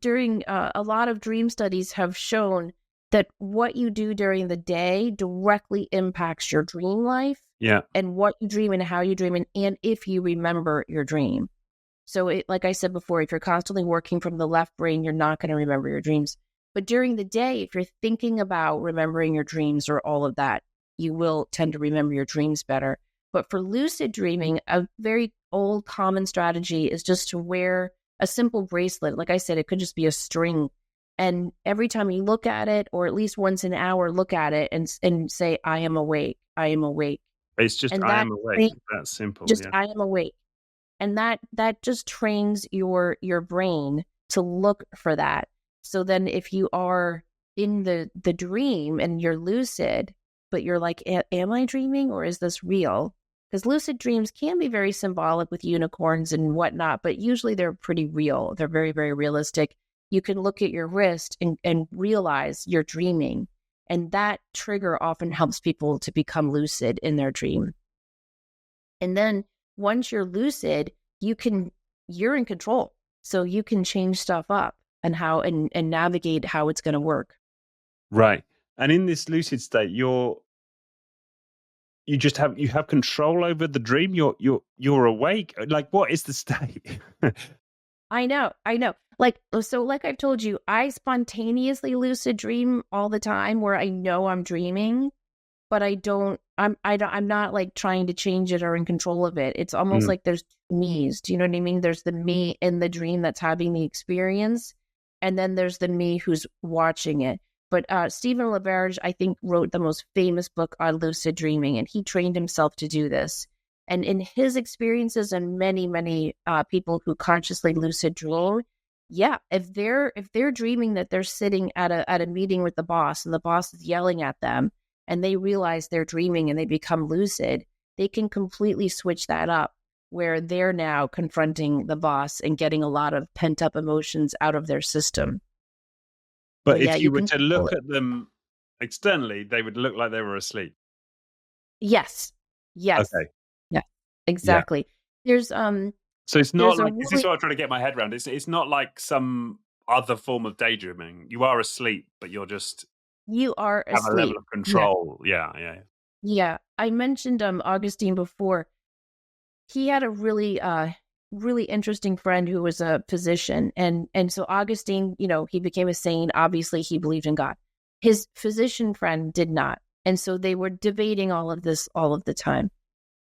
during a lot of dream studies have shown that what you do during the day directly impacts your dream life. Yeah. And what you dream and how you dream, and if you remember your dream. So like I said before, if you're constantly working from the left brain, you're not going to remember your dreams. But during the day, if you're thinking about remembering your dreams or all of that, you will tend to remember your dreams better. But for lucid dreaming, a very old common strategy is just to wear a simple bracelet. Like I said, it could just be a string. And every time you look at it, or at least once an hour, look at it and say, I am awake, I am awake. It's just, I am awake. That's simple. Just, I am awake. And that just trains your brain to look for that. So then if you are in the dream and you're lucid, but you're like, am I dreaming or is this real? Because lucid dreams can be very symbolic with unicorns and whatnot, but usually they're pretty real. They're very, very realistic. You can look at your wrist and realize you're dreaming. And that trigger often helps people to become lucid in their dream. And then once you're lucid, you're in control. So you can change stuff up and navigate how it's going to work. Right. And in this lucid state, you have control over the dream. You're awake. Like, what is the state? I know. Like I've told you, I spontaneously lucid dream all the time where I know I'm dreaming, but I'm not like trying to change it or in control of it. It's almost like there's me's. Do you know what I mean? There's the me in the dream that's having the experience, and then there's the me who's watching it. But Stephen LaBerge, I think, wrote the most famous book on lucid dreaming, and he trained himself to do this. And in his experiences and many, many people who consciously lucid dream, yeah, if they're dreaming that they're sitting at a meeting with the boss and the boss is yelling at them and they realize they're dreaming and they become lucid, they can completely switch that up. where they're now confronting the boss and getting a lot of pent up emotions out of their system. But Yeah, if you you were can to feel look it. at them externally, they would look like they were asleep. Yes. Yes. Okay. Yeah. Yeah. Exactly. There's So it's not there's a like, this is really what I'm trying to get my head around. It's not like some other form of daydreaming. You are asleep, but you're just you are have a level asleep. of Yeah. control. Yeah, yeah. Yeah. I mentioned Augustine before. He had a really interesting friend who was a physician, and so Augustine, he became a saint. Obviously he believed in God. His physician friend did not, and so they were debating all of this all of the time.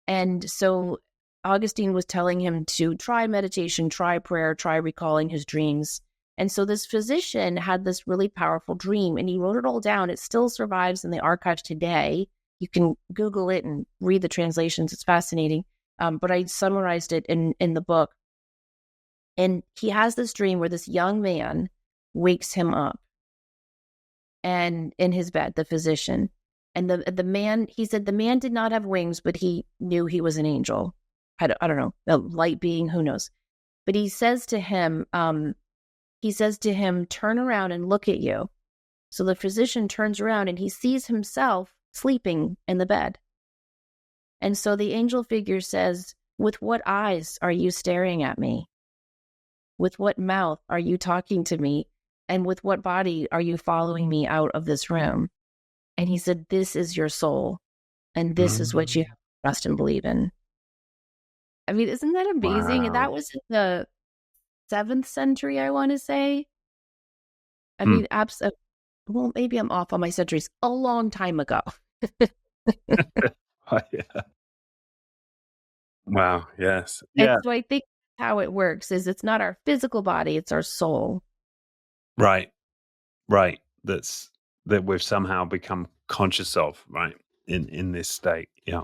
And so Augustine was telling him to try meditation, try prayer, try recalling his dreams. And so this physician had this really powerful dream, and he wrote it all down. It still survives in the archives today. You can Google it and read the translations. It's fascinating. But I summarized it in the book. And he has this dream where this young man wakes him up and in his bed, the physician. And the man, he said the man did not have wings, but he knew he was an angel. I don't know, a light being, who knows. But he says to him, turn around and look at you. So the physician turns around and he sees himself sleeping in the bed. And so the angel figure says, with what eyes are you staring at me? With what mouth are you talking to me? And with what body are you following me out of this room? And he said, this is your soul. And this is what you have to trust and believe in. I mean, isn't that amazing? And Wow. that was in the 7th century, I want to say. I Hmm. mean, well, maybe I'm off on my centuries. A long time ago. Oh, yeah. Wow. Yes. And Yeah. so I think how it works is it's not our physical body, it's our soul. Right. Right. That we've somehow become conscious of, right? In this state. Yeah.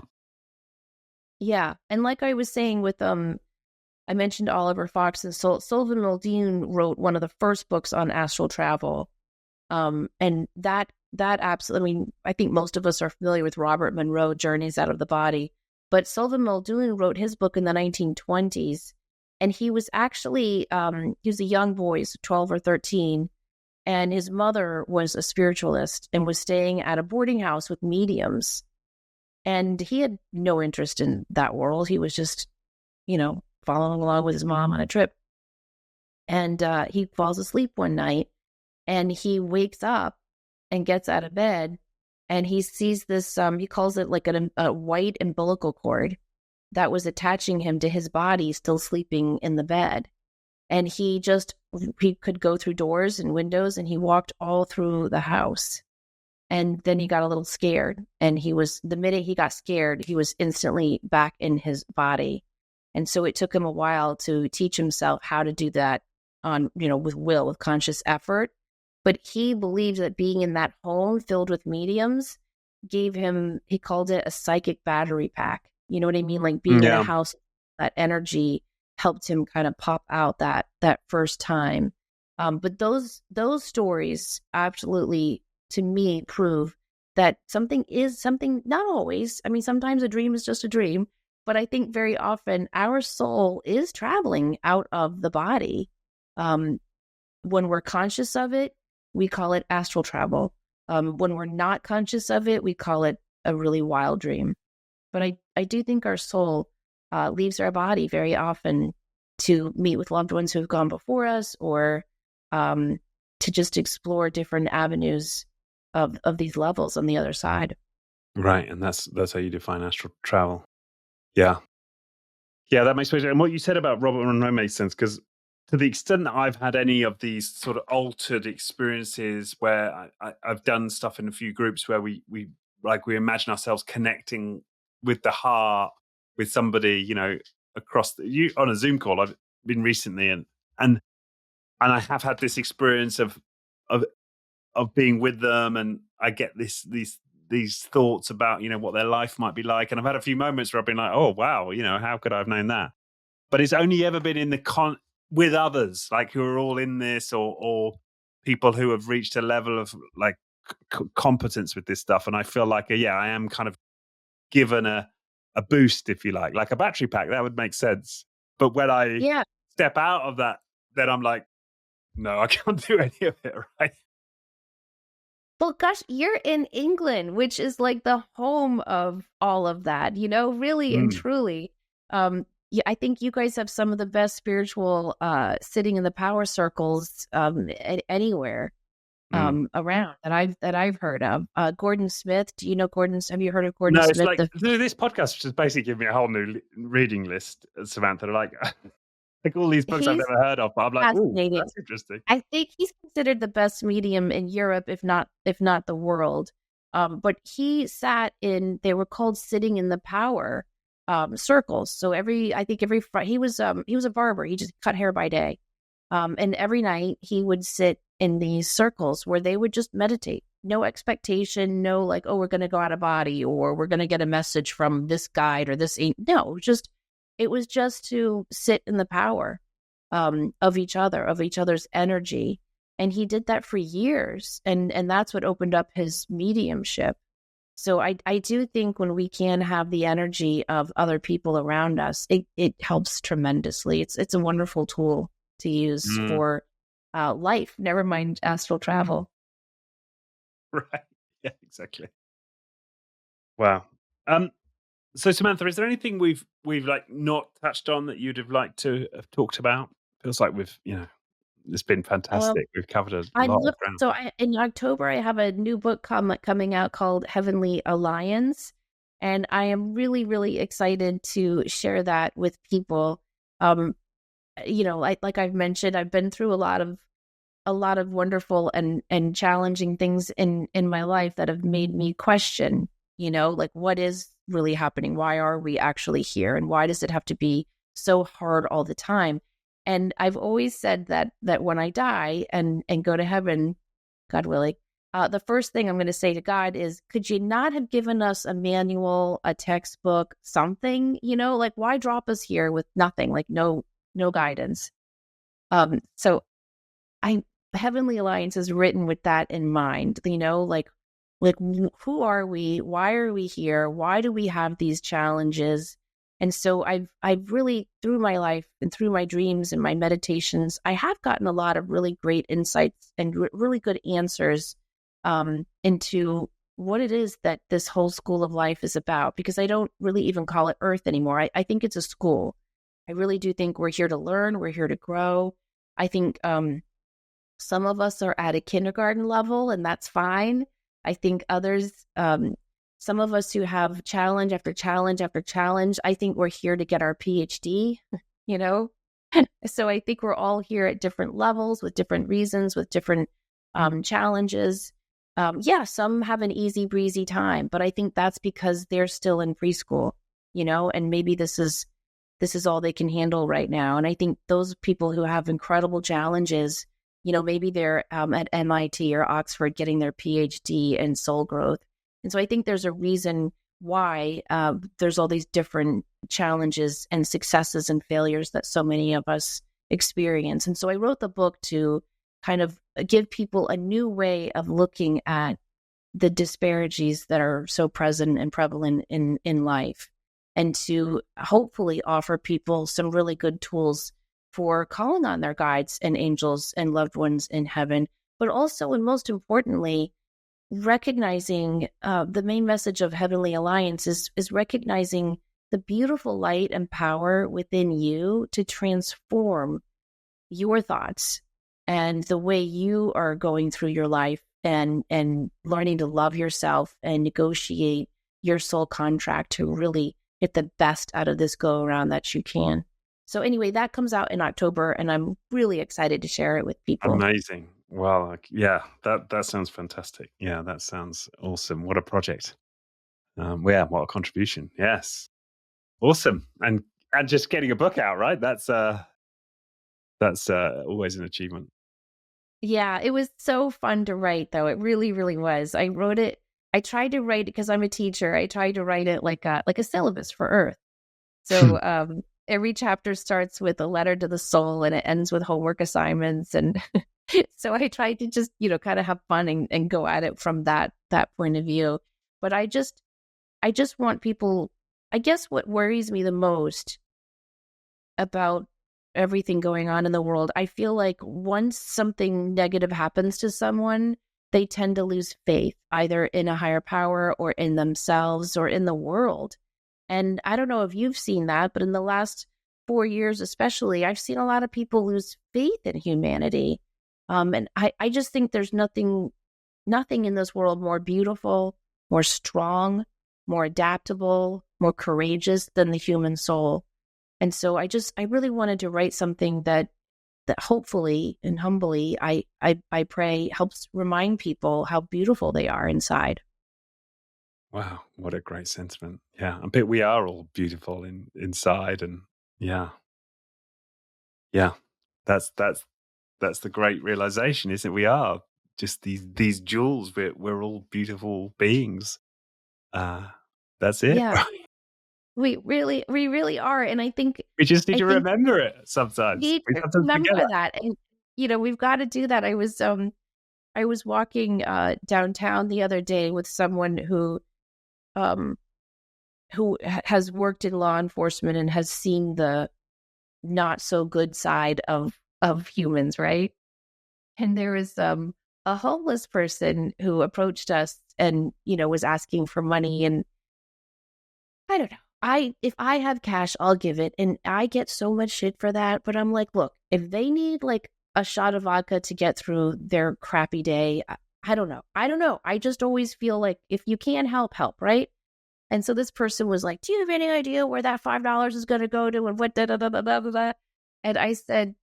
Yeah. And like I was saying with I mentioned Oliver Fox and Sullivan Muldoon wrote one of the first books on astral travel. And that absolutely, I mean, I think most of us are familiar with Robert Monroe, Journeys Out of the Body, but Sullivan Muldoon wrote his book in the 1920s, and he was actually, he was a young boy, 12 or 13, and his mother was a spiritualist and was staying at a boarding house with mediums, and he had no interest in that world. He was just, following along with his mom on a trip, and he falls asleep one night, and he wakes up and gets out of bed, and he sees this, he calls it like a white umbilical cord that was attaching him to his body, still sleeping in the bed. And he could go through doors and windows, and he walked all through the house. And then he got a little scared, and the minute he got scared, he was instantly back in his body. And so it took him a while to teach himself how to do that with conscious effort. But he believed that being in that home filled with mediums gave him, he called it a psychic battery pack. You know what I mean? Like being in a house, that energy helped him kind of pop out that first time. But those stories absolutely, to me, prove that something is something, not always. I mean, sometimes a dream is just a dream, but I think very often our soul is traveling out of the body. When we're conscious of it, we call it astral travel. When we're not conscious of it, we call it a really wild dream. But I do think our soul leaves our body very often to meet with loved ones who have gone before us, or to just explore different avenues of these levels on the other side. Right. And that's how you define astral travel. Yeah. Yeah, that makes sense. And what you said about Robert Monroe makes sense, because to the extent that I've had any of these sort of altered experiences where I've done stuff in a few groups where we imagine ourselves connecting with the heart with somebody, across on a Zoom call. I've been recently, and I have had this experience of being with them, and I get these thoughts about what their life might be like, and I've had a few moments where I've been like, oh wow, how could I have known that? But it's only ever been in with others, like who are all in this, or people who have reached a level of competence with this stuff. And I feel like I am kind of given a a boost, if you like a battery pack. That would make sense. But when I Yeah. step out of that, then I'm like, no, I can't do any of it, right? Well, gosh, you're in England, which is like the home of all of that, really and Mm, truly. Yeah, I think you guys have some of the best spiritual sitting in the power circles anywhere mm. around that I've heard of. Gordon Smith, do you know Gordon? Have you heard of Gordon No, it's Smith? like this podcast just basically giving me a whole new reading list, Samantha. Like all these books I've He's never heard of, but I'm like, oh, fascinating. that's interesting. I think he's considered the best medium in Europe, if not the world. But he sat in, they were called sitting in the power circles. So I think every Friday, he was a barber. He just cut hair by day. And every night he would sit in these circles where they would just meditate. No expectation, no like, oh, we're going to go out of body or we're going to get a message from this guide or this. No, it was just to sit in the power of each other's energy. And he did that for years. And that's what opened up his mediumship. So I do think when we can have the energy of other people around us, it helps tremendously. It's a wonderful tool to use Mm, for life, never mind astral travel. right. Yeah, exactly. Wow. Um, so Samantha, is there anything we've like not touched on that you'd have liked to have talked about? Feels like it's been Um, fantastic. We've covered a I'm lot of look ground. so in October I have a new book coming out called Heavenly Alliance, and I am really really excited to share that with people. Um, like I've mentioned, I've been through a lot of wonderful and challenging things in my life that have made me question, like what is really happening? Why are we actually here? And why does it have to be so hard all the time? And I've always said that when I die and go to heaven, God willing, the first thing I'm going to say to God is, could you not have given us a manual, a textbook, something, like why drop us here with nothing, like no guidance? So I Heavenly Alliance is written with that in mind, like who are we? Why are we here? Why do we have these challenges? And so I've really through my life and through my dreams and my meditations, I have gotten a lot of really great insights and really good answers into what it is that this whole school of life is about, because I don't really even call it Earth anymore. I think it's a school. I really do think we're here to learn. We're here to grow. I think some of us are at a kindergarten level, and that's fine. I think others, some of us who have challenge after challenge after challenge, I think we're here to get our PhD, you know? So I think we're all here at different levels with different reasons, with different challenges. Yeah, some have an easy breezy time, but I think that's because they're still in preschool, and maybe this is all they can handle right now. And I think those people who have incredible challenges, maybe they're at MIT or Oxford getting their PhD in soul growth. And so I think there's a reason why there's all these different challenges and successes and failures that so many of us experience. And so I wrote the book to kind of give people a new way of looking at the disparities that are so present and prevalent in life, and to hopefully offer people some really good tools for calling on their guides and angels and loved ones in heaven, but also, and most importantly, recognizing the main message of Heavenly Alliance is recognizing the beautiful light and power within you to transform your thoughts and the way you are going through your life, and learning to love yourself and negotiate your soul contract to really get the best out of this go around that you can. So anyway, that comes out in October, and I'm really excited to share it with people. Amazing. Well, yeah, that sounds fantastic. Yeah, that sounds awesome. What a project. Yeah, what a contribution. Yes, awesome. And just getting a book out, right? That's always an achievement. Yeah, it was so fun to write, though. It really, really was. I wrote it. I tried to write it because I'm a teacher. I tried to write it like a syllabus for Earth. So every chapter starts with a letter to the soul, and it ends with homework assignments. And so I tried to just, kind of have fun and go at it from that point of view. But I just want people I guess what worries me the most about everything going on in the world, I feel like once something negative happens to someone, they tend to lose faith either in a higher power or in themselves or in the world. And I don't know if you've seen that, but in the last 4 years, especially, I've seen a lot of people lose faith in humanity. And I just think there's nothing in this world more beautiful, more strong, more adaptable, more courageous than the human soul. And so I really wanted to write something that hopefully and humbly I pray helps remind people how beautiful they are inside. Wow, what a great sentiment. Yeah, I bet we are all beautiful inside, and yeah, yeah, that's the great realization, isn't it? We are just these jewels. We're all beautiful beings. Uh, that's it. Yeah, we really are. And We just need I to think remember it we sometimes. need We to sometimes forget remember it. that. And we've got to do that. I was walking downtown the other day with someone um has worked in law enforcement and has seen the not so good side of humans, right? And there was a homeless person who approached us and was asking for money. And I don't know. If I have cash, I'll give it. And I get so much shit for that. But I'm like, look, if they need like a shot of vodka to get through their crappy day, I don't know. I don't know. I just always feel like if you can help, right? And so this person was like, do you have any idea where that $5 is going to go to and what da da da da da da da? And I said,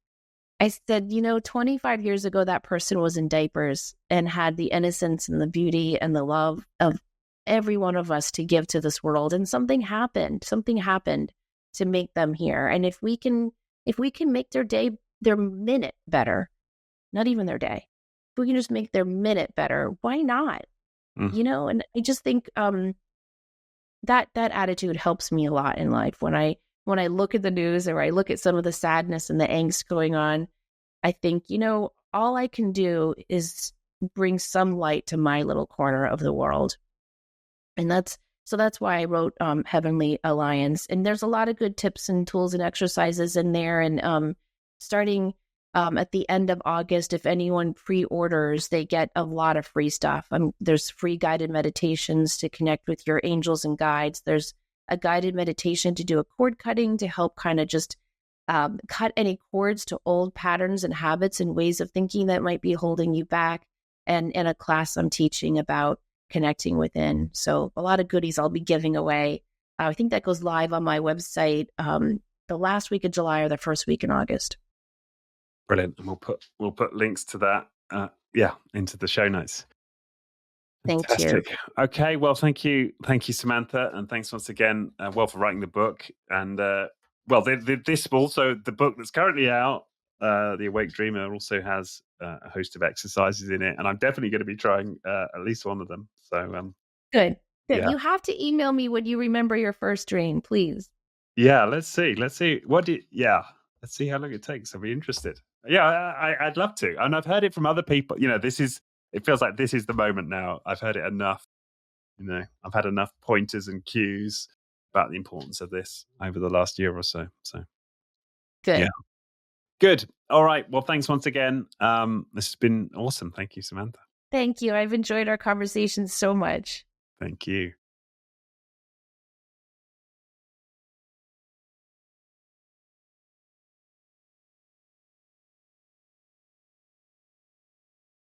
25 years ago, that person was in diapers and had the innocence and the beauty and the love of every one of us to give to this world. And something happened to make them here. And if we can make their day, their minute better, not even their day, if we can just make their minute better, why not? Mm. And I just think, that attitude helps me a lot in life. When I look at the news or I look at some of the sadness and the angst going on, I think, all I can do is bring some light to my little corner of the world. And that's why I wrote Heavenly Alliance. And there's a lot of good tips and tools and exercises in there. And starting at the end of August, if anyone pre-orders, they get a lot of free stuff. There's free guided meditations to connect with your angels and guides. There's a guided meditation to do a cord cutting to help kind of just cut any cords to old patterns and habits and ways of thinking that might be holding you back. And in a class I'm teaching about connecting within. So a lot of goodies I'll be giving away. I think that goes live on my website the last week of July or the first week in August. Brilliant. And we'll put links to that, into the show notes. Thank you. Fantastic. Okay. Well, thank you, Samantha, and thanks once again, for writing the book. And this also the book that's currently out, The Awake Dreamer, also has a host of exercises in it, and I'm definitely going to be trying at least one of them. So, Good. yeah, You have to email me when you remember your first dream, please. yeah. Let's see. Let's see how long it takes. I'll be interested. Yeah, I'd love to, and I've heard it from other people. It feels like this is the moment now. I've heard it enough. I've had enough pointers and cues about the importance of this over the last year or so. So, yeah, Good. good. All right. Well, thanks once again. This has been awesome. Thank you, Samantha. Thank you. I've enjoyed our conversation so much. Thank you.